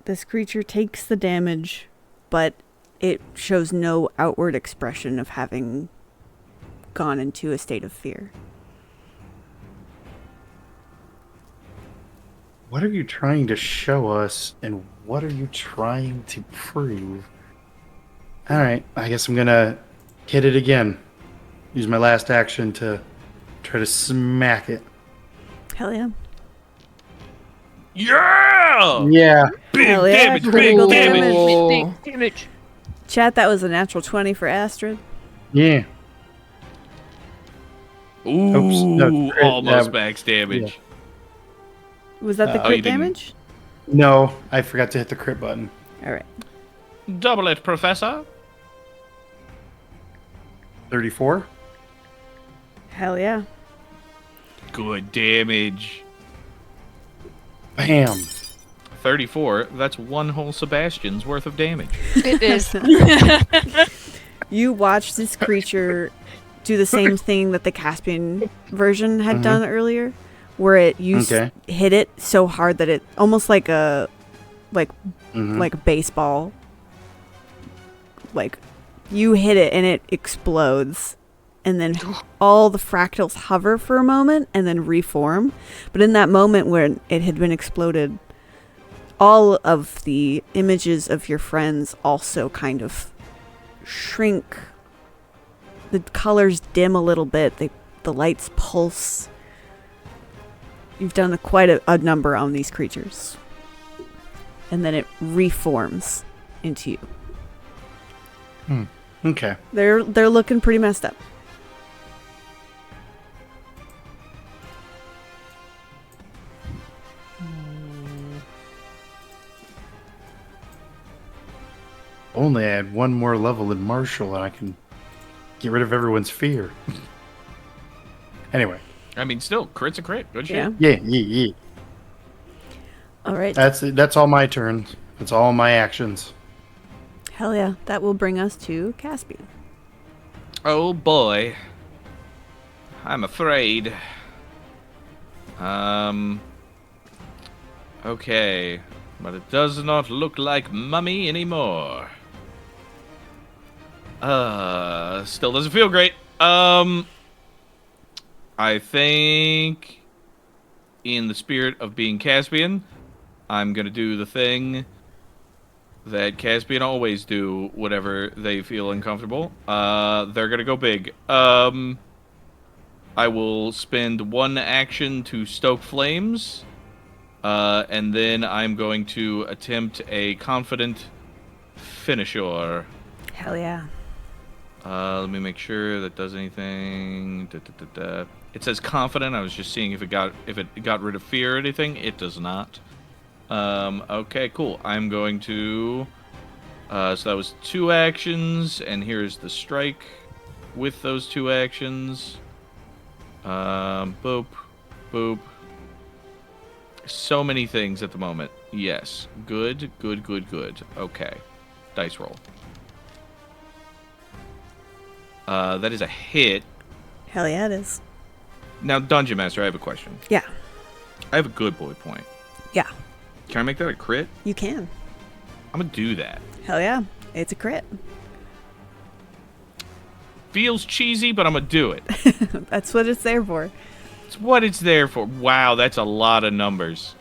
This creature takes the damage, but it shows no outward expression of having gone into a state of fear. What are you trying to show us, and what are you trying to prove? Alright, I guess I'm gonna hit it again. use my last action to try to smack it. Hell yeah. Yeah! Yeah. Big Hell yeah, damage, big critical damage. Cool. Damage. Chat, that was a natural 20 for Astrid. Yeah. Ooh, Oops, no, crit, almost max damage. Was that the Oh, crit you didn't. damage? No, I forgot to hit the crit button. All right. Double it, Professor. 34. Hell yeah. Good damage. Bam. 34, that's one whole Sebastian's worth of damage. It is. You watch this creature do the same thing that the Caspian version had done earlier, where it used hit it so hard that it almost like a like baseball. Like you hit it and it explodes, and then all the fractals hover for a moment and then reform. But in that moment when it had been exploded, all of the images of your friends also kind of shrink. The colors dim a little bit. The lights pulse. You've done quite a number on these creatures. And then it reforms into you. Okay. They're looking pretty messed up. Only I had one more level in Martial and I can get rid of everyone's fear. Anyway. I mean, still, crit's a crit. Good shit. Yeah. Yeah. All right. That's all my turns. That's all my actions. Hell yeah. That will bring us to Caspian. Oh boy. I'm afraid. Okay. But it does not look like Mummy anymore. Still doesn't feel great. I think in the spirit of being Caspian, I'm gonna do the thing that Caspian always do whenever they feel uncomfortable. They're gonna go big. I will spend one action to stoke flames, and then I'm going to attempt a confident finisher. Hell yeah. Let me make sure that does anything. It says confident. I was just seeing if it got rid of fear or anything. It does not. Okay, cool. I'm going to. So that was 2 actions, and here's the strike with those 2 actions. Boop, boop. So many things at the moment. Yes. Good. Okay. Dice roll. That is a hit. Hell yeah, it is. Now, Dungeon Master, I have a question. Yeah. I have a good boy point. Yeah. Can I make that a crit? You can. I'm gonna do that. Hell yeah. It's a crit. Feels cheesy, but I'm gonna do it. That's what it's there for. It's what it's there for. Wow, that's a lot of numbers.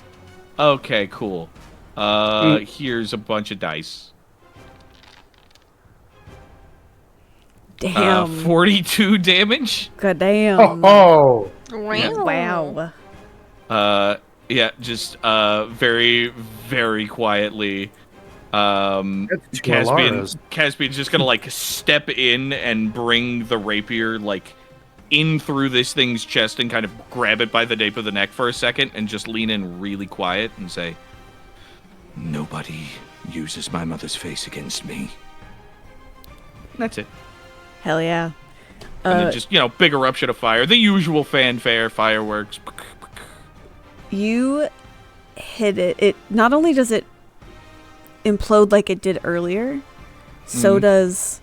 Okay, cool. Here's a bunch of dice. Damn. 42 damage. God damn. Oh. Wow. Yeah, just very, very quietly. Caspian's just gonna like step in and bring the rapier like in through this thing's chest and kind of grab it by the nape of the neck for a second and just lean in really quiet and say, "Nobody uses my mother's face against me." That's it. Hell yeah. And then just, big eruption of fire. The usual fanfare, fireworks. You hit it. It not only does it implode like it did earlier, so does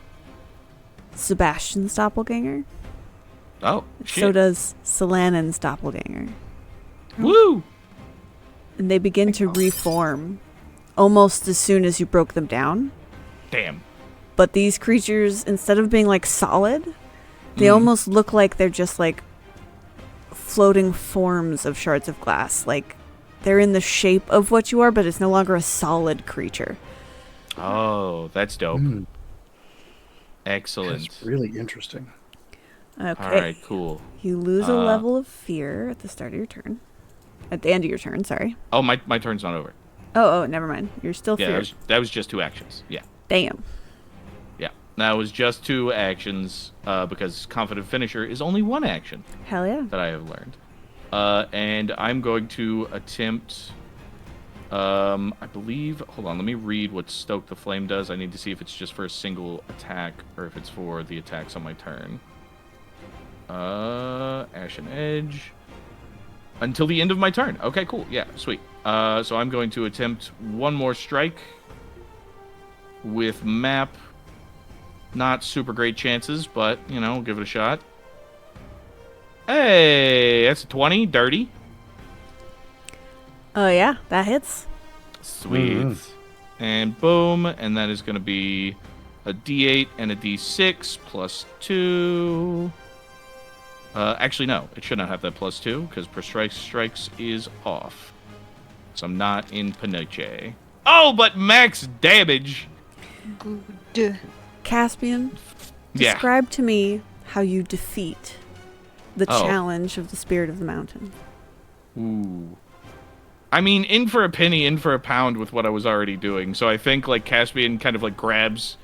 Sebastian's doppelganger. Oh, shit. So does Solanon's doppelganger. Woo! And they begin to reform almost as soon as you broke them down. Damn. But these creatures, instead of being like solid, they almost look like they're just like floating forms of shards of glass. Like they're in the shape of what you are, but it's no longer a solid creature. Oh, that's dope. Excellent. That's really interesting. Okay. All right, cool. You lose a level of fear at the start of your turn. At the end of your turn, sorry. Oh, my turn's not over. Oh, never mind. You're still Yeah, feared. that was just 2 actions. Yeah. Damn. Yeah. That was just 2 actions because Confident Finisher is only 1 action Hell yeah. that I have learned. And I'm going to attempt... I believe... Hold on, let me read what Stoke the Flame does. I need to see if it's just for a single attack or if it's for the attacks on my turn. Ashen Edge. Until the end of my turn. Okay, cool. Yeah, sweet. So I'm going to attempt 1 more strike with map. Not super great chances, but, you know, give it a shot. Hey, that's a 20. Dirty. Oh yeah, that hits. Sweet. And boom, and that is going to be a D8 and a D6 plus 2. Actually, no, it should not have that plus 2 because strikes is off. So I'm not in Panoche. Oh, but max damage. Good. Caspian, Yeah. describe to me how you defeat the Oh. challenge of the Spirit of the Mountain. Ooh. I mean, in for a penny, in for a pound with what I was already doing. So I think, like, Caspian kind of, like, grabs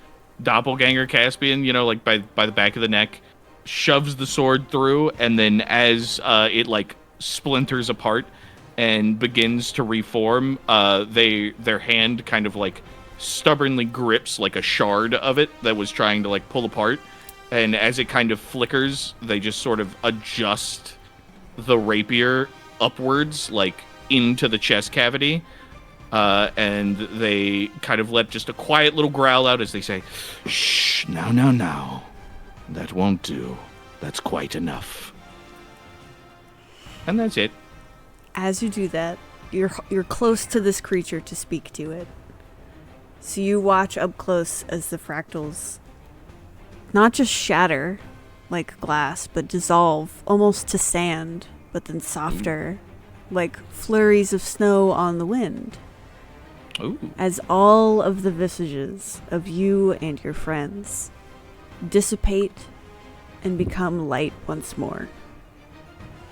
Doppelganger Caspian, you know, like, by the back of the neck, shoves the sword through, and then as it, like, splinters apart and begins to reform, their hand kind of, like, stubbornly grips, like, a shard of it that was trying to, like, pull apart. And as it kind of flickers, they just sort of adjust the rapier upwards, like, into the chest cavity, and they kind of let just a quiet little growl out as they say, "Shh, now. That won't do. That's quite enough." And that's it. As you do that, you're close to this creature to speak to it. So you watch up close as the fractals not just shatter like glass, but dissolve almost to sand, but then softer, like flurries of snow on the wind. Ooh. As all of the visages of you and your friends dissipate and become light once more.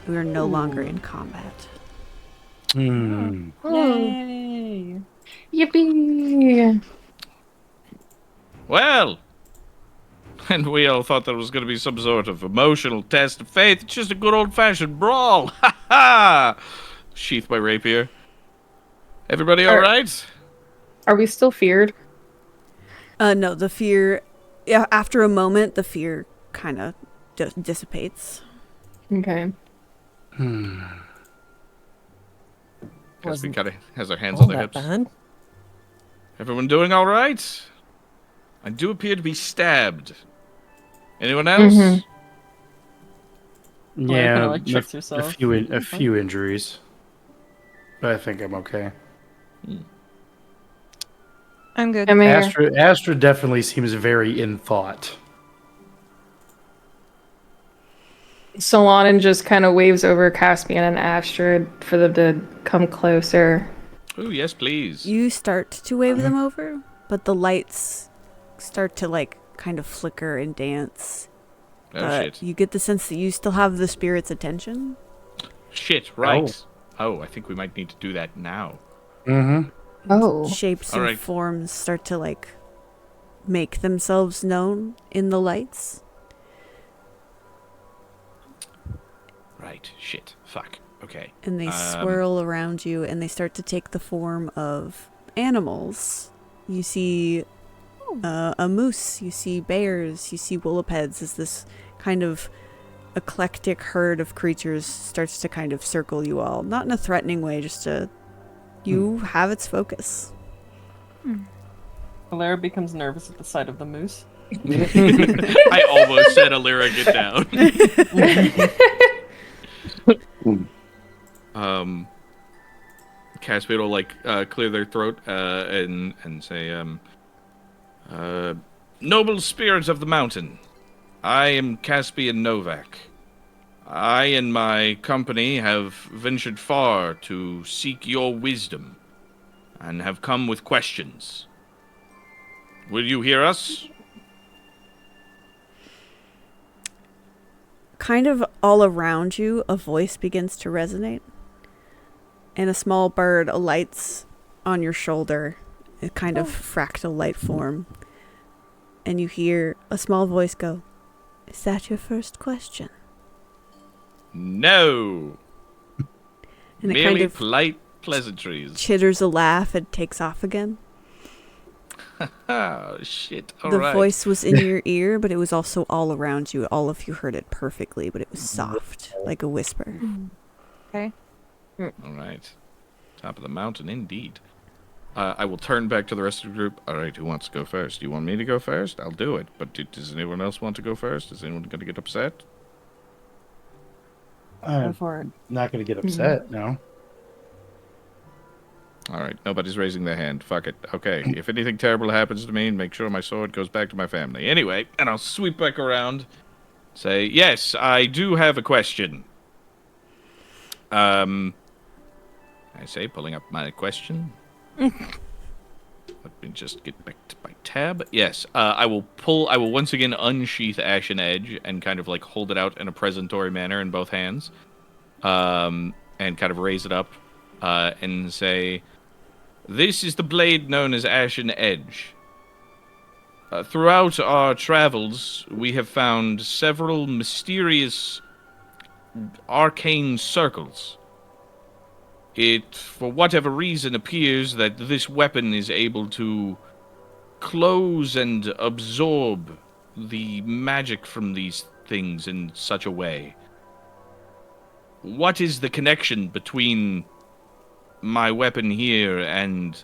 We are no longer in combat. Hmm. Yay! Yippee! Well, and we all thought that was going to be some sort of emotional test of faith. It's just a good old-fashioned brawl. Ha ha! Sheath my rapier. Everybody all right? Are we still feared? No, the fear, yeah, after a moment, the fear kind of dissipates. Okay. Caspian kind of has their hands All on their that hips. bad? Everyone doing all right? I do appear to be stabbed. Anyone else? Mhm. Blair Yeah, kinda, like, checks herself. a few injuries, but I think I'm okay. I'm good. I'm here. Astra definitely seems very in thought. Solanin just kind of waves over Caspian and Astrid for them to come closer. Oh, yes, please. You start to wave them over, but the lights start to like kind of flicker and dance. Oh, But shit. you get the sense that you still have the spirit's attention. Shit, right. Oh, I think we might need to do that now. Mm-hmm. Oh. Shapes All and right. forms start to like make themselves known in the lights. Right, shit, fuck. Okay. And they swirl around you and they start to take the form of animals. You see a moose, you see bears, you see willipeds as this kind of eclectic herd of creatures starts to kind of circle you all. Not in a threatening way, just you have its focus. Valera becomes nervous at the sight of the moose. I almost said Alira, get down. Caspian will like clear their throat and say, "Noble spirits of the mountain, I am Caspian Novak. I and my company have ventured far to seek your wisdom, and have come with questions. Will you hear us?" kind of all around you, a voice begins to resonate. And a small bird alights on your shoulder, a kind of fractal light form. And you hear a small voice go, "Is that your first question?" No. And it Merely kind of polite pleasantries. chitters a laugh and takes off again. Oh, shit. All The right. voice was in your ear, but it was also all around you. All of you heard it perfectly, but it was soft, like a whisper. Okay. All right. Top of the mountain, indeed. I will turn back to the rest of the group. All right, who wants to go first? Do you want me to go first? I'll do it. But does anyone else want to go first? Is anyone going to get upset? I'm for it. not going to get upset, no. All right, nobody's raising their hand. Fuck it. Okay, if anything terrible happens to me, make sure my sword goes back to my family. Anyway, and I'll sweep back around. Say, yes, I do have a question. I say, pulling up my question. Let me just get back to my tab. Yes, I will once again unsheath Ashen Edge and kind of like hold it out in a presentory manner in both hands. And kind of raise it up, and say, "This is the blade known as Ashen Edge. Throughout our travels, we have found several mysterious arcane circles. It, for whatever reason, appears that this weapon is able to close and absorb the magic from these things in such a way. What is the connection between my weapon here and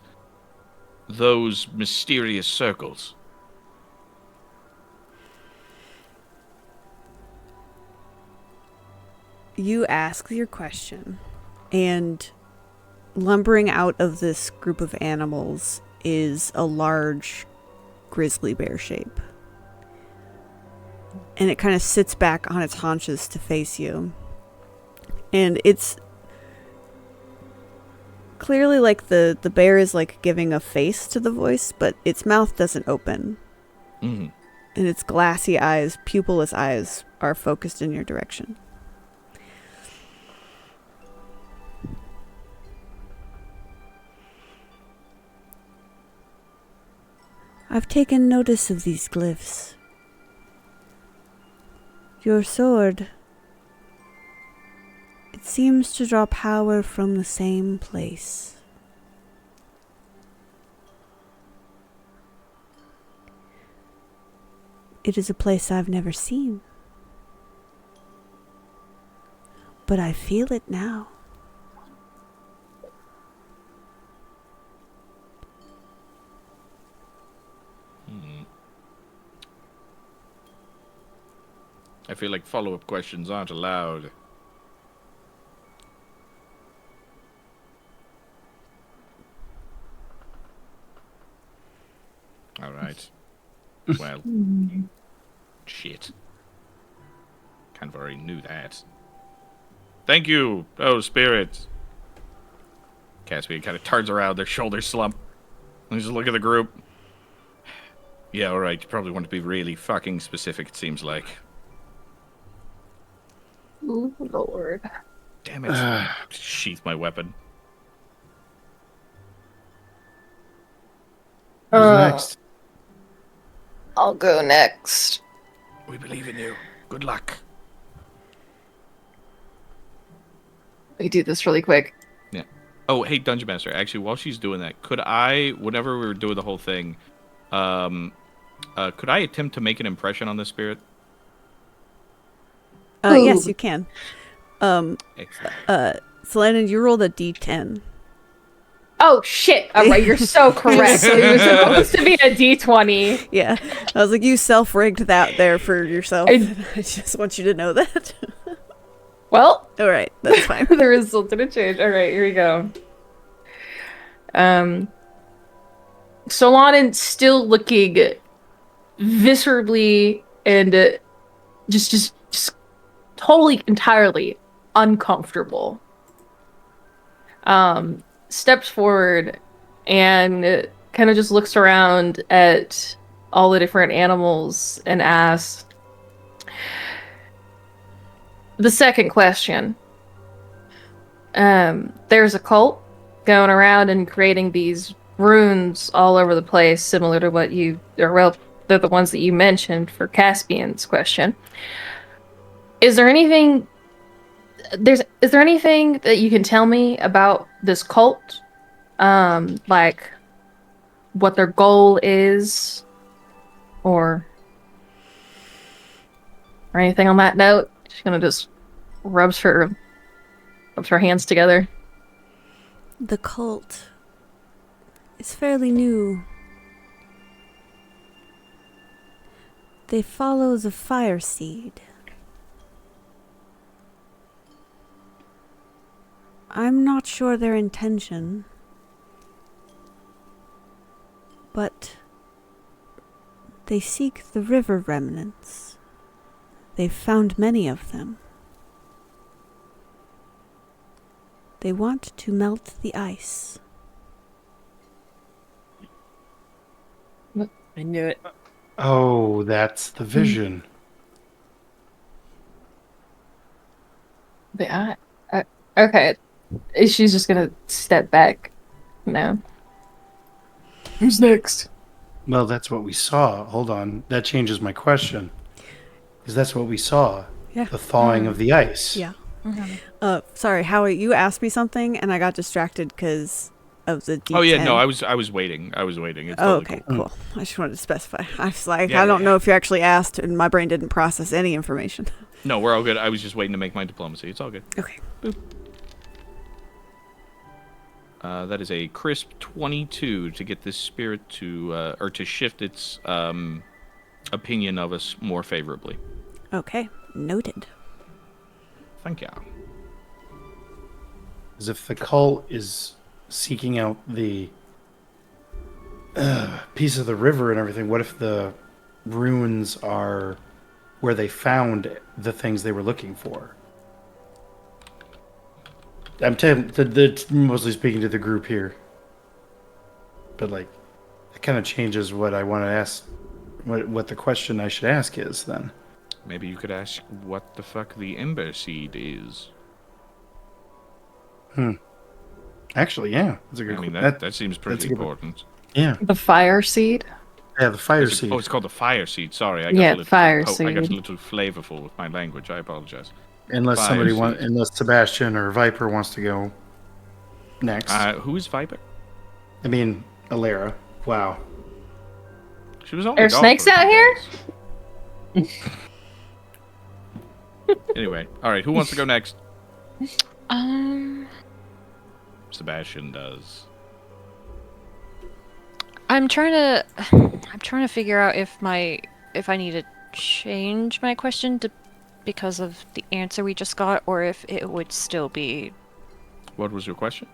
those mysterious circles?" You ask your question, and lumbering out of this group of animals is a large grizzly bear shape. And it kind of sits back on its haunches to face you. And it's clearly like the bear is like giving a face to the voice, but its mouth doesn't open. Mm-hmm. And its glassy eyes, pupilless eyes, are focused in your direction. I've taken notice of these glyphs. Your sword, it seems to draw power from the same place. It is a place I've never seen. But I feel it now. I feel like follow-up questions aren't allowed. All right. Well, shit. Kind of already knew that. Thank you, oh spirit. Caspian kind of turns around, their shoulders slump. And just look at the group. Yeah, all right. You probably want to be really fucking specific, it seems like. Ooh, Lord. Damn it. Sheath my weapon. Who's next? I'll go next. We believe in you. Good luck. Let me do this really quick. Yeah. Oh, hey, Dungeon Master. Actually, while she's doing that, could I, whenever we were doing the whole thing, could I attempt to make an impression on the spirit? Yes, you can. Excellent. Selena, you rolled a d10. Oh, shit. All right, you're so correct. It was supposed to be a D20. Yeah. I was like, you self-rigged that there for yourself. I just want you to know that. Well, All right, that's fine. the result didn't change. All right, here we go. Solanin still looking viscerally and just totally, entirely uncomfortable. Steps forward and kind of just looks around at all the different animals and asks, the second question. There's a cult going around and creating these runes all over the place, similar to what they're the ones that you mentioned for Caspian's question. Is there anything that you can tell me about this cult? Like what their goal is, or anything on that note? She's gonna just rubs her hands together. The cult is fairly new. They follow the fire seed. I'm not sure their intention, but they seek the river remnants. They've found many of them. They want to melt the ice. I knew it. Oh, that's the vision. Okay. She's just gonna step back now. Who's next? Well, that's what we saw. Hold on. That changes my question. Because that's what we saw. Yeah. The thawing of the ice. Yeah. Sorry, Howie, you asked me something and I got distracted because of the D10. Oh yeah, no, I was waiting. It's totally okay, cool. cool. I just wanted to specify. I was like, Yeah, I don't yeah. know if you actually asked and my brain didn't process any information. No, we're all good. I was just waiting to make my diplomacy. It's all good. Okay. That is a crisp 22 to get this spirit to, or to shift its opinion of us more favorably. Okay, noted. Thank you. As if the cult is seeking out the piece of the river and everything, what if the runes are where they found the things they were looking for? I'm mostly speaking to the group here. But, like, it kind of changes what I want to ask, what the question I should ask is, then. Maybe you could ask what the fuck the Ember Seed is. Actually, yeah. That's a good I mean, question. that seems that's pretty a good- important. Yeah. The fire seed? Yeah, the fire seed. Oh, it's called the Fire Seed. Sorry, I Yeah, got a fire I got a seed. little flavorful with my language. I apologize. Unless Fire somebody seed. unless Sebastian or Viper wants to go next. Who is Viper? I mean, Alara. Wow. She was only Are gone snakes for a out few here? days. Anyway, all right. Who wants to go next? Sebastian does. I'm trying to figure out if I need to change my question because of the answer we just got, or if it would still be. What was your question?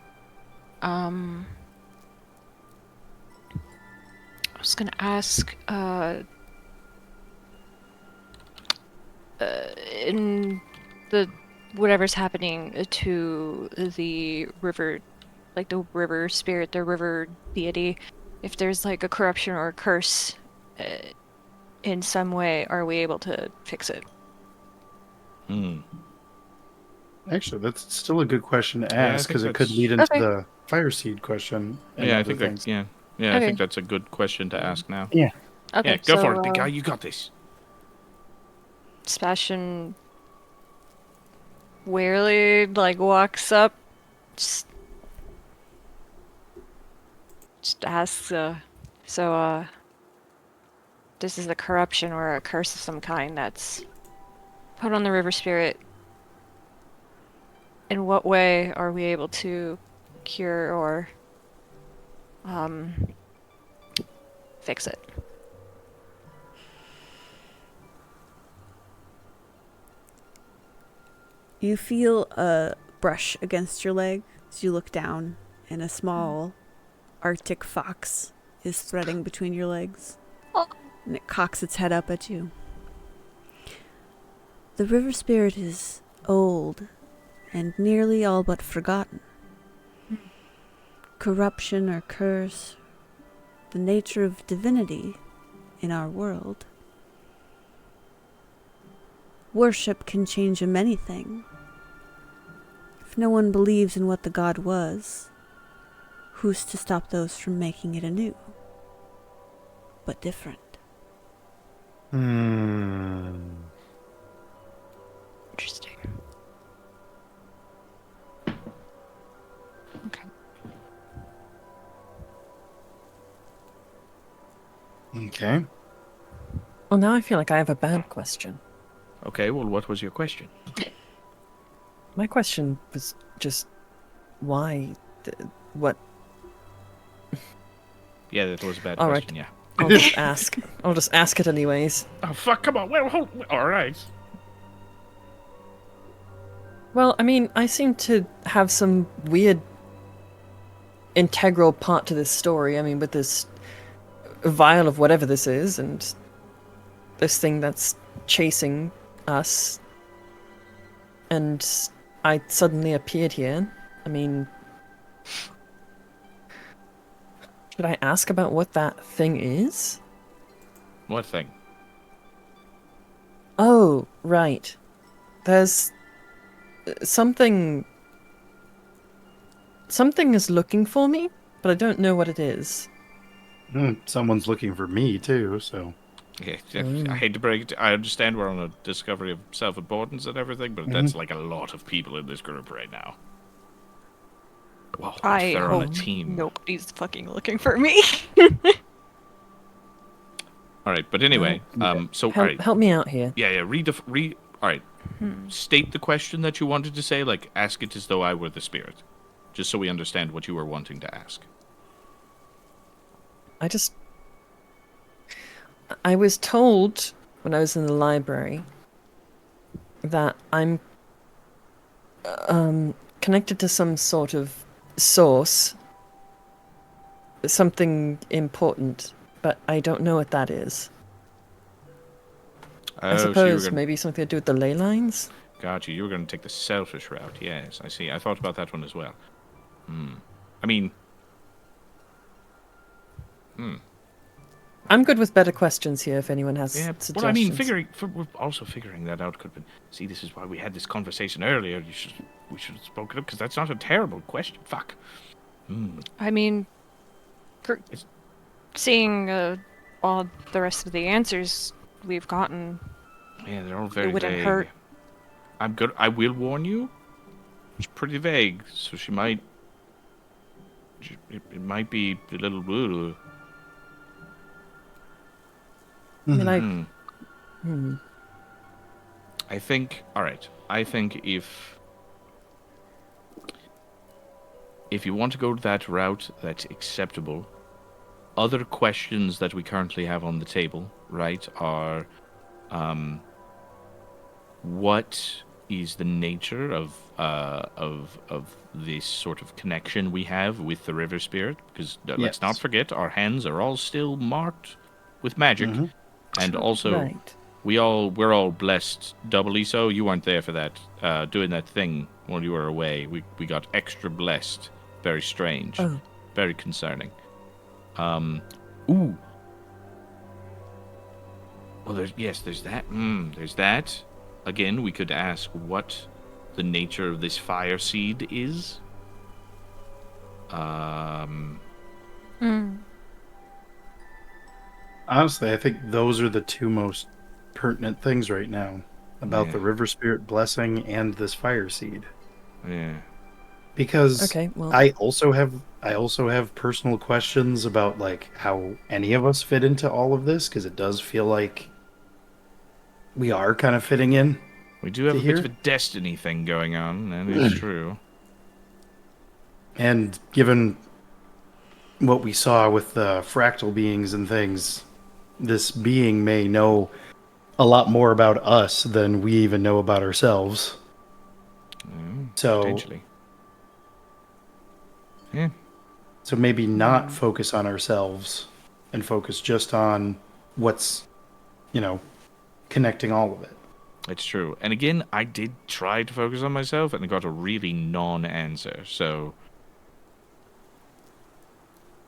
I was gonna ask. In the whatever's happening to the river, like the river spirit, the river deity, if there's like a corruption or a curse in some way, are we able to fix it? Actually, that's still a good question to Yeah, I ask think because it could that's- lead into Okay. the fire seed question. And Yeah, I other think things. that. Yeah, I Okay. think that's a good question to ask now. Yeah. Okay, Yeah, go so, for it, big guy. You got this. Sebastian wearily walks up, just asks, this is a corruption or a curse of some kind that's put on the river spirit. In what way are we able to cure or fix it? You feel a brush against your leg as you look down, and a small Arctic fox is threading between your legs. Oh. And it cocks its head up at you. The river spirit is old and nearly all but forgotten. Corruption or curse, the nature of divinity in our world. Worship can change a many thing. If no one believes in what the god was, who's to stop those from making it anew? But different. Interesting. Okay. Okay. Well, now I feel like I have a bad question. Okay, well, what was your question? My question was just why? What? Yeah, that was a bad All right. question, yeah. I'll just ask. I'll just ask it anyways. Oh, fuck, come on. Well, all right. Well, I mean, I seem to have some weird integral part to this story. I mean, with this vial of whatever this is, and this thing that's chasing us, and I suddenly appeared here. I mean, should I ask about what that thing is? What thing? Oh, right. There's something. Something is looking for me, but I don't know what it is. Someone's looking for me too, so. Yeah, I hate to break it. I understand we're on a discovery of self-importance and everything, but that's like a lot of people in this group right now. Well, I they're on a hope team. nobody's fucking looking for me. All right, but anyway, so all right, Help me out here. yeah. Read. All right, state the question that you wanted to say. Like, ask it as though I were the spirit, just so we understand what you were wanting to ask. I was told when I was in the library that I'm connected to some sort of source, something important, but I don't know what that is. I Oh, so you were suppose gonna, maybe something to do with the ley lines? got you. You were going to take the selfish route. Yes, I see. I thought about that one as well. I mean, I'm good with better questions here if anyone has yeah. suggestions. Well, I mean, we're also figuring that out. Could have been. See, this is why we had this conversation earlier. We should have spoken up because that's not a terrible question. Fuck. I mean, seeing all the rest of the answers we've gotten, Yeah, they're all very wouldn't vague. hurt. I'm good. I will warn you. It's pretty vague, so she might. It might be a little blue. I mean, I think. All right. I think if you want to go that route, that's acceptable. Other questions that we currently have on the table, right, are, what is the nature of this sort of connection we have with the river spirit? Because let's not Yes. forget, our hands are all still marked with magic, and also right. we're all blessed doubly. So you weren't there for that, doing that thing while you were away. We got extra blessed. Very strange. Oh. Very concerning. Ooh. Well, there's that. There's that. Again, we could ask what the nature of this fire seed is. Honestly, I think those are the two most pertinent things right now about Yeah. the river spirit blessing and this fire seed. Yeah. Because Okay, well- I also have personal questions about like how any of us fit into all of this, because it does feel like we are kind of fitting in. We do have To a bit of hear? a destiny thing going on, that is true. And given what we saw with the fractal beings and things, this being may know a lot more about us than we even know about ourselves. So, Potentially. Yeah. so maybe not focus on ourselves and focus just on what's, connecting all of it. It's true. And again, I did try to focus on myself and I got a really non-answer. So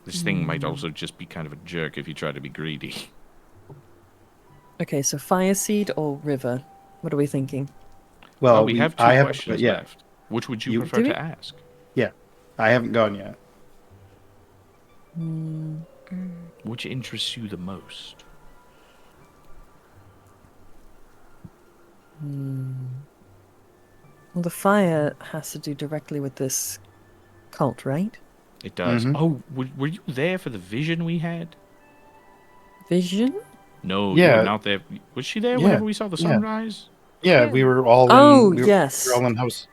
this thing might also just be kind of a jerk if you try to be greedy. Okay, so fire seed or river? What are we thinking? Well, we have two I have, questions yeah, left. Which would you You- prefer Do we? to ask? yeah. I haven't gone yet. Which interests you the most? Well, the fire has to do directly with this cult, right? It does. Mhm. Oh, were you there for the vision we had? Vision? No, you Yeah. were not there. Was she there Yeah, whenever we saw the yeah. sunrise? Yeah, Yeah. we were all Oh, in. We yes. were all in house.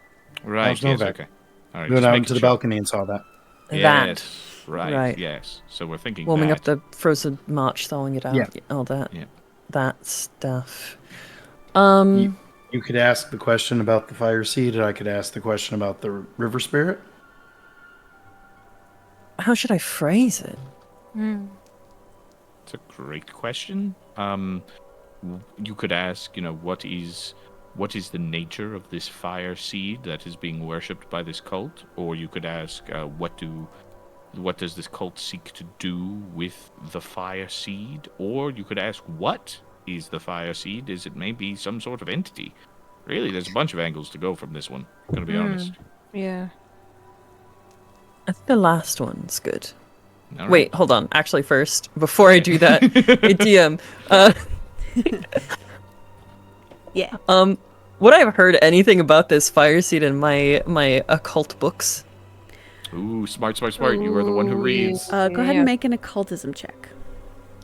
Right. How's Yes. Novak? Okay. All right. We went just out making into the sure. balcony and saw that. Yes. Right. Right. Yes. So we're thinking Warming that. up the frozen march, thawing it out, Yeah. all that. Yeah. That stuff. You could ask the question about the fire seed, and I could ask the question about the river spirit. How should I phrase it? It's a great question. You could ask, what is the nature of this fire seed that is being worshipped by this cult? Or you could ask, what does this cult seek to do with the fire seed? Or you could ask, what is the fire seed? Is it maybe some sort of entity? Really, there's a bunch of angles to go from this one. I'm gonna be honest. Yeah. I think the last one's good. All right. Wait, hold on. Actually, first, before I do that, hey, DM, Yeah. would I have heard anything about this fire seed in my occult books? Ooh, smart. You were the one who Ooh, reads. Go ahead Yeah. and make an occultism check.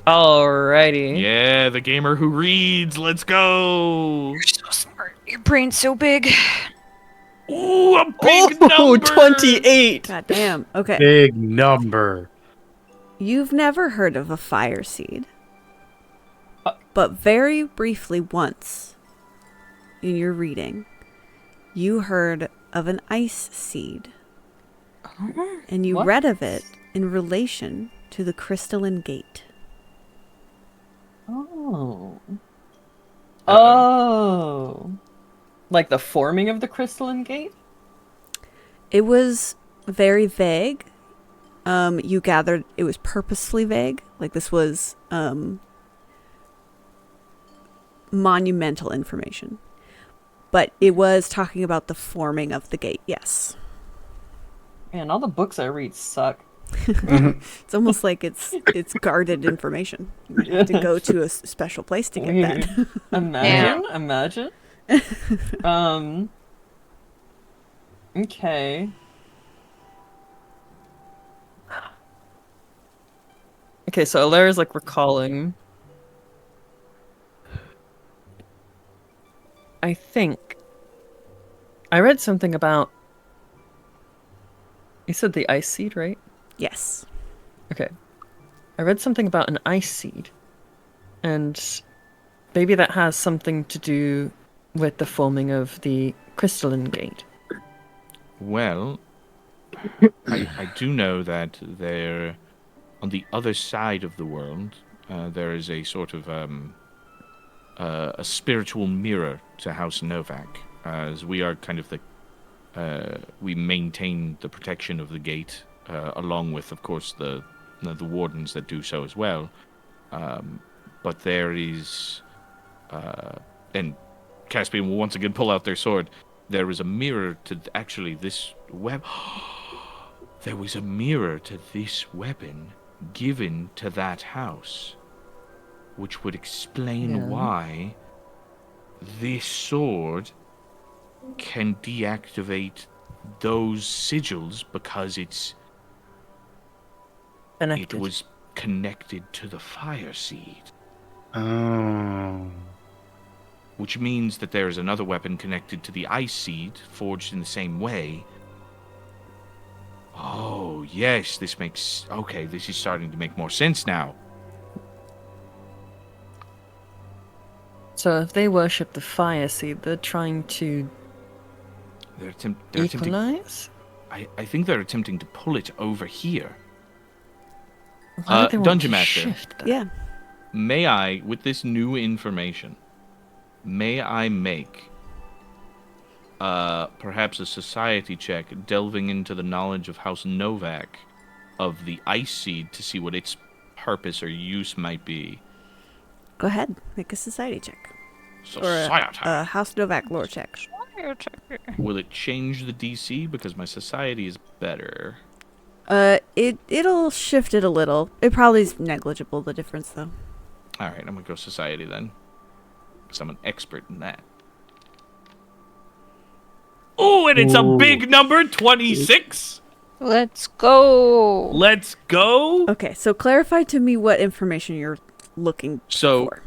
Alrighty. Yeah, the gamer who reads. Let's go. You're so smart. Your brain's so big. Ooh, a big Oh, number. 28! God damn. Okay. Big number. You've never heard of a fire seed, but very briefly once in your reading, you heard of an ice seed, and you What? read of it in relation to the crystalline gate. Oh. Oh. Like the forming of the crystalline gate? It was very vague. You gathered it was purposefully vague. Like this was monumental information. But it was talking about the forming of the gate, yes. Man, all the books I read suck. It's almost like it's guarded information. You have to go to a special place to get that. Imagine. Okay. Okay, so Alara's like recalling. I think I read something about. You said the ice seed, right? Yes. Okay. I read something about an ice seed. And maybe that has something to do with the forming of the crystalline gate. Well, I do know that there, on the other side of the world, there is a sort of a spiritual mirror to House Novak, as we are kind of we maintain the protection of the gate, along with, of course, the wardens that do so as well. But there is, and Caspian will once again pull out their sword. There is a mirror to actually this web. There was a mirror to this weapon given to that house, which would explain why this sword can deactivate those sigils, because it was connected to the fire seed. Oh. Which means that there is another weapon connected to the ice seed, forged in the same way. Oh, yes, this makes... Okay, this is starting to make more sense now. So if they worship the fire seed, they're trying to They're attempting... equalize? I think they're attempting to pull it over here. Why do they want Dungeon to Master. shift that? Yeah. May I, with this new information, may I make perhaps a society check delving into the knowledge of House Novak of the ice seed to see what its purpose or use might be? Go ahead. Make a society check. Society. a House Novak lore check. Will it change the DC because my society is better? It'll shift it a little. It probably is negligible, the difference, though. All right, I'm gonna go society then, because I'm an expert in that. Oh, and it's a big number, 26. Let's go. Let's go. Okay, so clarify to me what information you're looking for.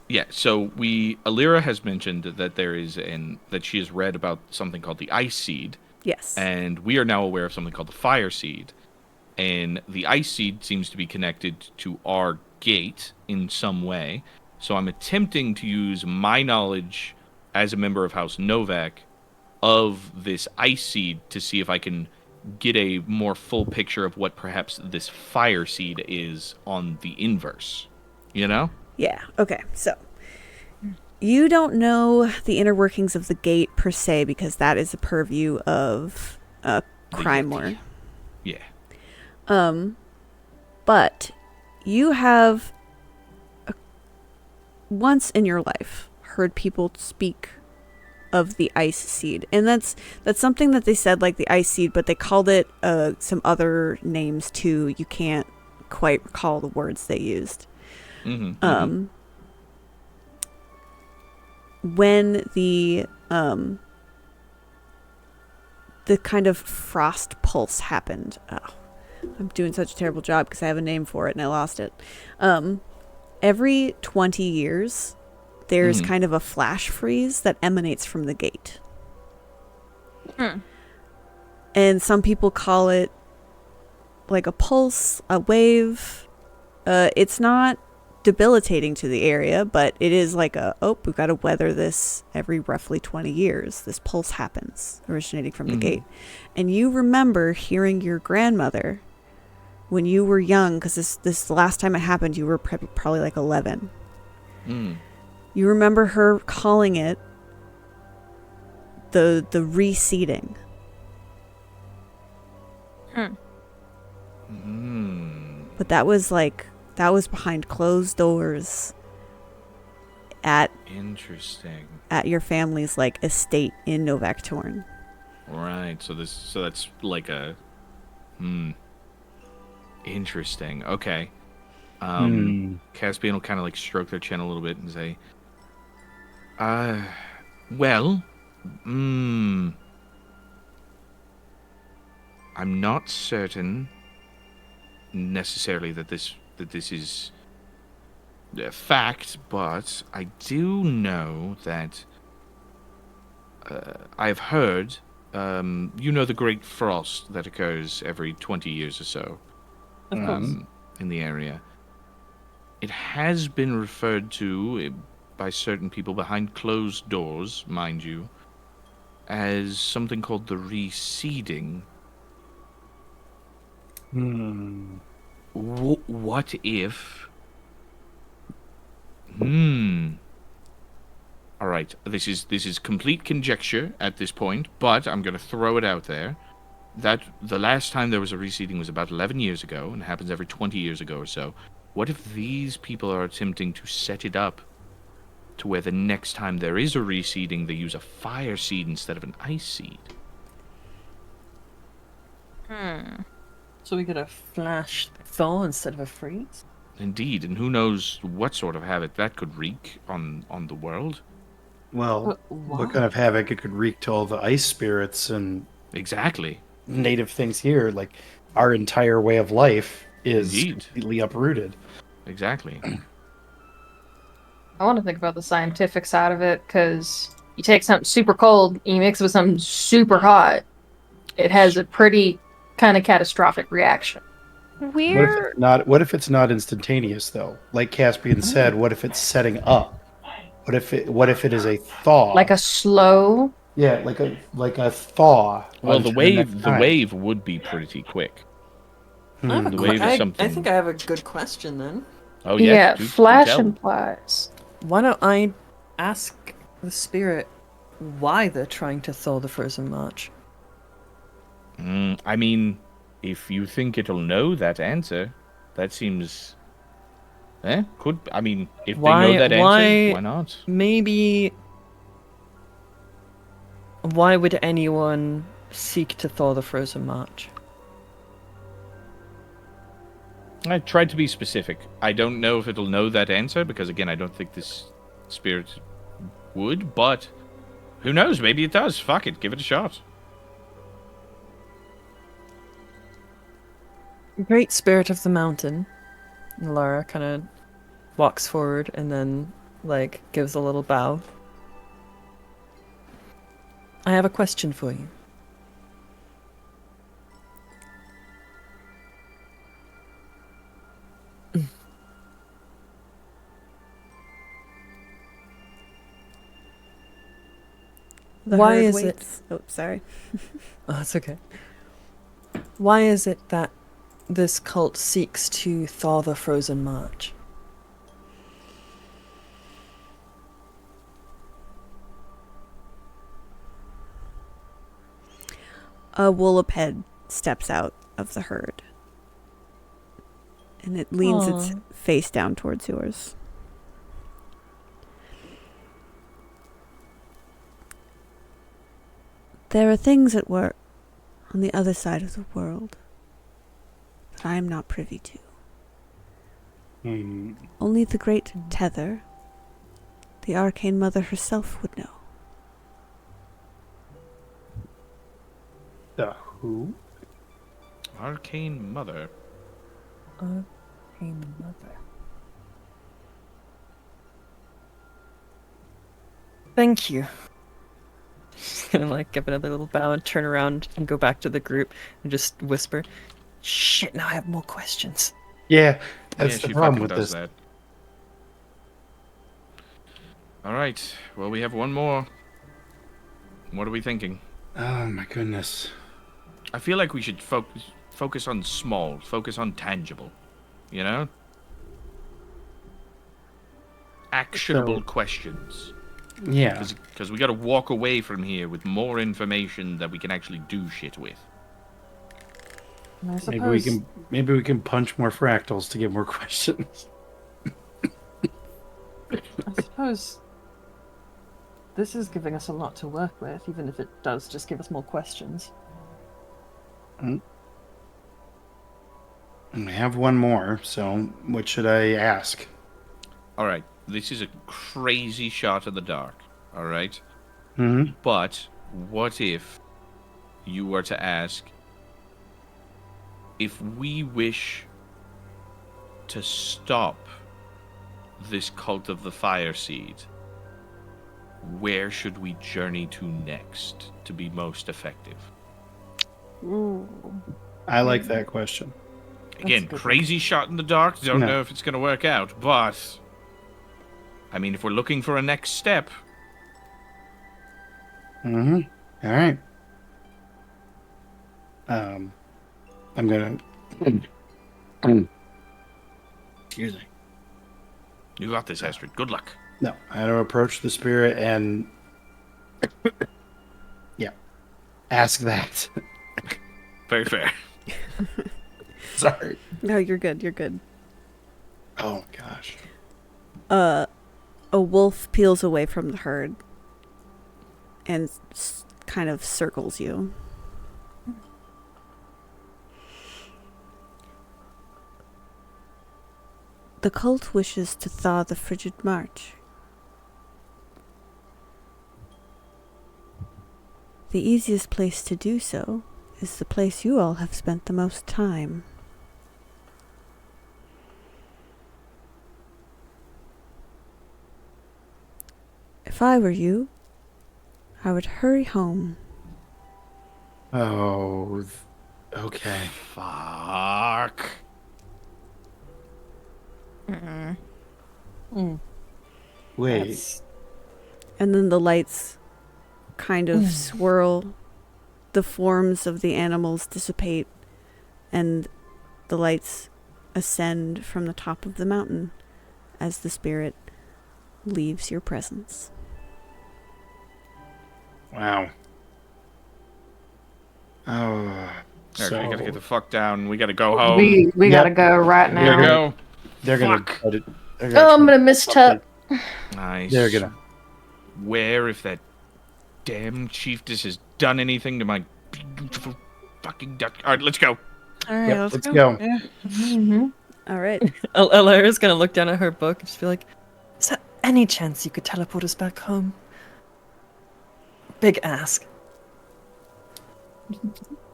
Yeah, so Alira has mentioned that that she has read about something called the Ice Seed. Yes. And we are now aware of something called the Fire Seed. And the Ice Seed seems to be connected to our gate in some way. So I'm attempting to use my knowledge as a member of House Novak of this Ice Seed to see if I can get a more full picture of what perhaps this Fire Seed is on the inverse. You know? Yeah, okay, so you don't know the inner workings of the gate per se because that is a purview of Crime War. Yeah. But you have once in your life heard people speak of the Ice Seed, and that's something that they said, like the Ice Seed, but they called it some other names too. You can't quite recall the words they used. When the kind of frost pulse happened. Oh, I'm doing such a terrible job because I have a name for it and I lost it. Every 20 years, there's kind of a flash freeze that emanates from the gate. And some people call it like a pulse, a wave. It's not debilitating to the area, but it is like we've got to weather this every roughly 20 years. This pulse happens, originating from the gate. And you remember hearing your grandmother when you were young, because this the last time it happened, you were probably like 11. You remember her calling it the reseeding. But that was behind closed doors at your family's like estate in Novak Torn. Right. So that's like a interesting. Okay. Caspian will kind of like stroke their chin a little bit and say, well, I'm not certain necessarily that this is a fact, but I do know that I've heard, the great frost that occurs every 20 years or so in the area. It has been referred to by certain people behind closed doors, mind you, as something called the reseeding. What if... Alright, this is complete conjecture at this point, but I'm going to throw it out there. That the last time there was a reseeding was about 11 years ago, and it happens every 20 years ago or so. What if these people are attempting to set it up to where the next time there is a reseeding, they use a fire seed instead of an ice seed? So we get a flash thaw instead of a freeze? Indeed, and who knows what sort of havoc that could wreak on the world. Well, what kind of havoc it could wreak to all the ice spirits and exactly native things here. Like, our entire way of life is completely uprooted. Exactly. I want to think about the scientific side of it, because you take something super cold and you mix it with something super hot, it has a pretty kind of catastrophic reaction. What if it's not instantaneous though? Like Caspian said, what if it's setting up? What if it is a thaw? Like a slow? Yeah, like a thaw. Well, the wave would be pretty quick. The wave is something. I think I have a good question then. Oh yeah, flash implies. Why don't I ask the spirit why they're trying to thaw the frozen march? I mean, if you think it'll know that answer, that seems Could I mean if they know that answer, why not? Maybe. Why would anyone seek to thaw the frozen march? I tried to be specific. I don't know if it'll know that answer because again, I don't think this spirit would, but who knows? Maybe it does. Fuck it, give it a shot. Great spirit of the mountain. Lara kind of walks forward and then, like, gives a little bow. I have a question for you. Why is it? Oh, sorry. Oh, that's okay. Why is it that this cult seeks to thaw the frozen march? A Wooliped steps out of the herd. And it leans its face down towards yours. There are things at work on the other side of the world that I am not privy to. Only the great Tether, the Arcane Mother herself, would know. The who? Arcane Mother. Arcane Mother. Thank you. Just gonna like give another little bow and turn around and go back to the group and just whisper, "Shit! Now I have more questions." Yeah, that's the she problem fucking with does this. that. All right. Well, we have one more. What are we thinking? Oh my goodness. I feel like we should focus on small, focus on tangible. You know? Actionable questions. Yeah. Because we got to walk away from here with more information that we can actually do shit with. I Maybe we can punch more fractals to get more questions. I suppose this is giving us a lot to work with, even if it does just give us more questions. I have one more, so what should I ask? All right. This is a crazy shot in the dark. All right? Mm-hmm. But what if you were to ask if we wish to stop this cult of the fire seed, where should we journey to next to be most effective? Ooh. I like that question. Again, a good crazy shot in the dark. Don't No. know if it's going to work out, but I mean, if we're looking for a next step, Mm-hmm. All right. I'm gonna. Excuse me. you got this, Astrid. Good luck. No, I had to approach the spirit and. Yeah. Ask that. Very fair. Sorry. No, you're good. You're good. Oh gosh. A wolf peels away from the herd and kind of circles you. The cult wishes to thaw the frigid march. The easiest place to do so is the place you all have spent the most time. If I were you, I would hurry home. Oh. Okay. Fuck. Wait. And then the lights kind of swirl, the forms of the animals dissipate, and the lights ascend from the top of the mountain as the spirit leaves your presence. Wow. Oh. Eric, we gotta So- get the fuck down. We gotta go home. We Yep. gotta go right We gotta now. go. They're gonna. Fuck. Try to, they're Oh, I'm try gonna to- mistup. I They're gonna. swear if that damn chiefess has done anything to my beautiful fucking duck. All right, let's go. All right, Yep, let's go. Yeah. Mm-hmm. All right. Alara's gonna look down at her book and just be like, "Is there any chance you could teleport us back home?" Big ask.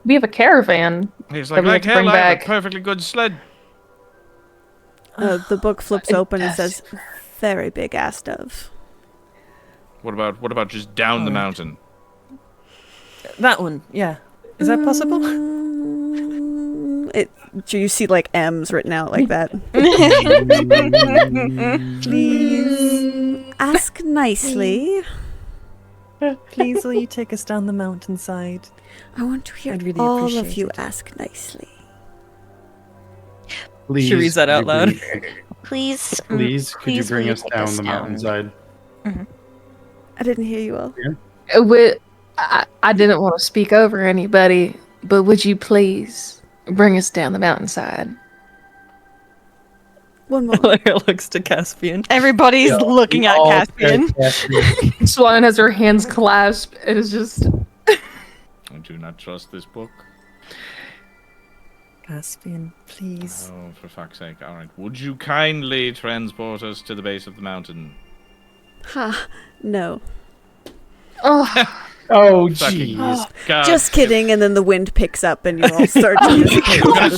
We have a caravan. He's That like we have to bring hell, I have a back. perfectly good sled. The book flips open and Yes. says, "Very big ass dove." What about just down the Oh. mountain? That one, yeah. Is that possible? Do you see like M's written out like that? Please ask nicely. Please, will you take us down the mountainside? I want to hear I'd really all of appreciate you it. ask nicely. Please, She reads that could out you loud. Please. Please, could you please bring will us take down us the down? mountainside? I didn't hear you all. I didn't want to speak over anybody, but would you please bring us down the mountainside? One more. Alara looks to Caspian. Everybody's looking at Caspian. Swan has her hands clasped and is just. I do not trust this book. Caspian, please. Oh, for fuck's sake. All right. Would you kindly transport us to the base of the mountain? Ha, no. Oh, Oh, Fucking jeez. God. Just kidding, and then the wind picks up and you all start to dissipate into the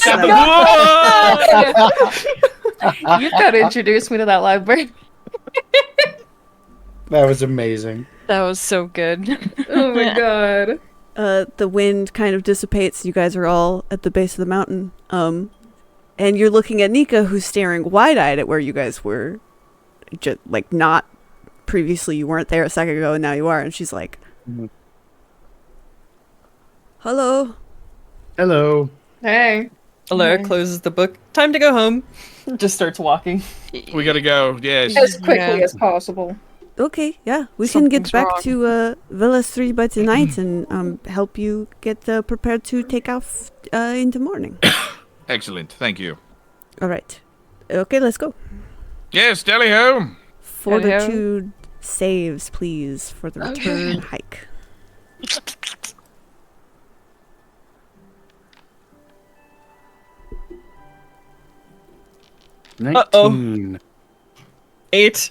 snow. you gotta introduce me to that library. That was amazing. That was so good. Oh my god. The wind kind of dissipates. You guys are all at the base of the mountain. And you're looking at Nika, who's staring wide-eyed at where you guys were. Just like not previously. You weren't there a second ago, and now you are. And she's like, Mhm. "Hello." Hello. Hey. Alara Okay. closes the book. Time to go home. Just starts walking. We gotta go. Yes. As quickly Yeah. as possible. Okay, yeah, we can get Something's back wrong. to Villa 3 by tonight and help you get prepared to take off into morning. Excellent. Thank you. All right. Okay, let's go. Yes, Delhi home. Fortitude saves, please, for the return hike. Uh-oh. 19. 8.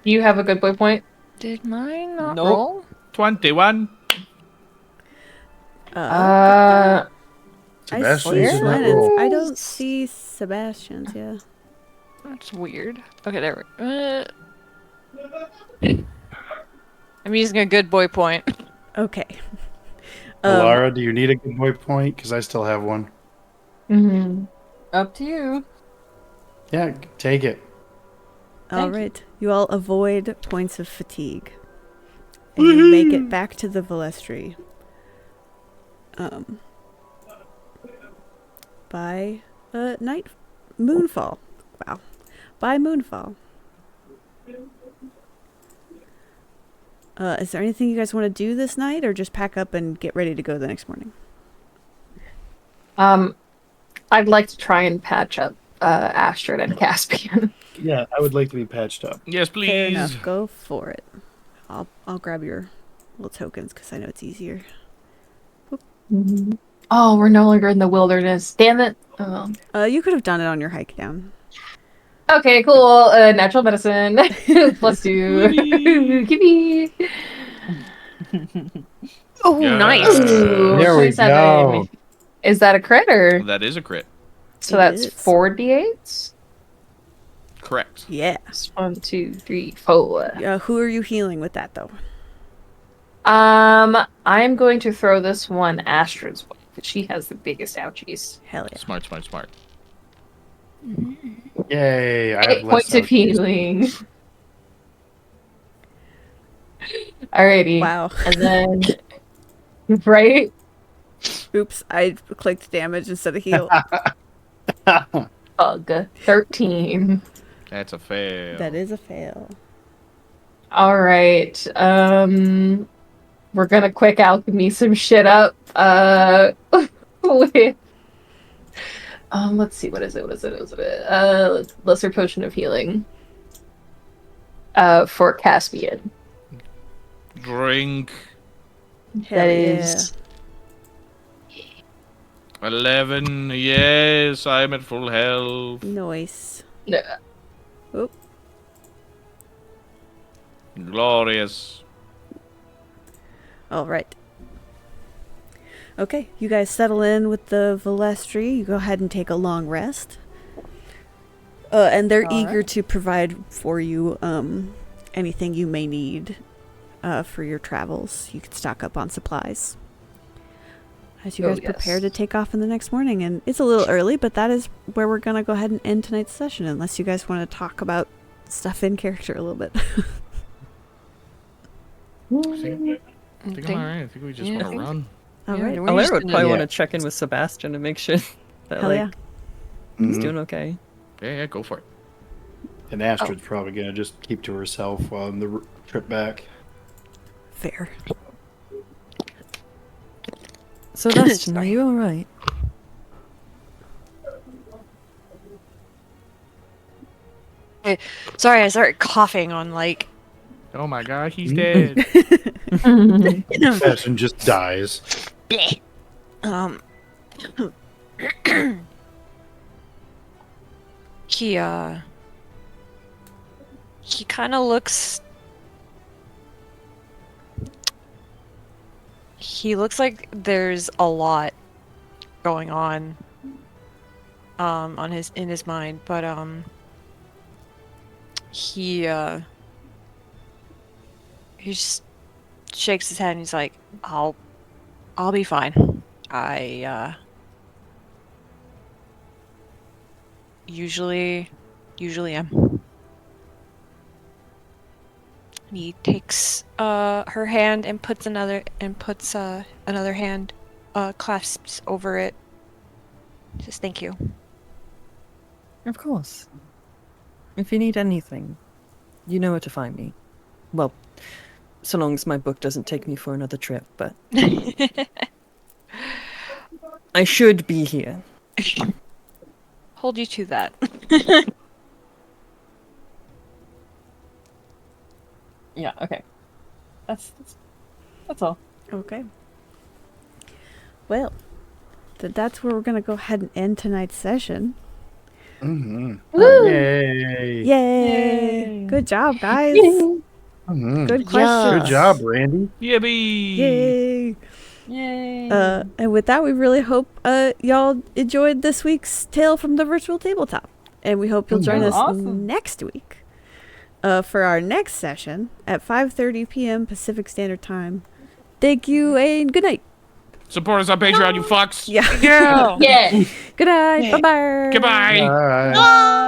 Do you have a good boy point? Did mine not Nope. roll? 21. Uh, Sebastian swear? did not Silence. roll. I don't see Sebastian's, yeah. That's weird. Okay, there I'm using a good boy point. Okay. Lara, do you need a good boy point? Because I still have one. mm-hmm. Up to you. Yeah, take it. All right. You all avoid points of fatigue. And you make it back to the Velestri. By night moonfall. Wow. By moonfall. Is there anything you guys want to do this night, or just pack up and get ready to go the next morning? I'd like to try and patch up Astrid and Caspian. Yeah, I would like to be patched up. Yes, Fair please. enough. Go for it. I'll grab your little tokens because I know it's easier. Oh, we're no longer in the wilderness. Damn it. Oh. You could have done it on your hike down. Okay, cool. Natural medicine. Plus 2. Gimme. Oh, Yeah. nice. Ooh, There we 27. go. Is that a crit or? That is a crit. So It that's is. 4 d8s? Correct. Yeah. 1, 2, 3, 4. Who are you healing with that, though? I'm going to throw this one Astrid's way, because she has the biggest ouchies. Hell yeah. Smart, smart, smart. Yay! I 8 have less points of ouchies. healing. Alrighty. Wow. And then, right? Oops, I clicked damage instead of heal. Ugh. 13. That's a fail. That is a fail. Alright. We're gonna quick alchemy some shit up. With Let's see, what is it? Lesser potion of healing. For Caspian. Drink. That is 11. Yes, I'm at full health. Nice. no, Oh, Glorious. all right. Okay, you guys settle in with the Velestri. You go ahead and take a long rest. And they're eager to provide for you anything you may need for your travels. You can stock up on supplies. As you guys prepare to take off in the next morning. And it's a little early, but that is where we're going to go ahead and end tonight's session, unless you guys want to talk about stuff in character a little bit. I think I'm alright. I think we just want to run. All right. Alera would probably want to check in with Sebastian to make sure that Hell yeah. he's doing okay. Yeah, go for it. And Astrid's probably gonna just keep to herself on the trip back. Fair. Sebastian, are you alright? Sorry, I started coughing on like. Oh my god, he's dead. Sebastian just dies. He kind of looks. He looks like there's a lot going on in his mind, but he just shakes his head and he's like, I'll be fine. I usually am. He takes her hand and puts another hand clasps over it. Says thank you. Of course. If you need anything, you know where to find me. Well, so long as my book doesn't take me for another trip, but I should be here. Hold you to that. Yeah, okay. That's all. Okay. Well, that's where we're going to go ahead and end tonight's session. Mm-hmm. Yay! Yay! Good job, guys. Mm-hmm. Good question. Good job, Randy. Yippee! Yay! Yay! And with that, we really hope y'all enjoyed this week's Tale from the Virtual Tabletop. And we hope you'll join us next week for our next session at 5:30 p.m. Pacific Standard Time. Thank you and good night. Support us on Patreon, you fucks. Yeah. Girl. yeah. Good night. Bye-bye. Goodbye. All right. Bye.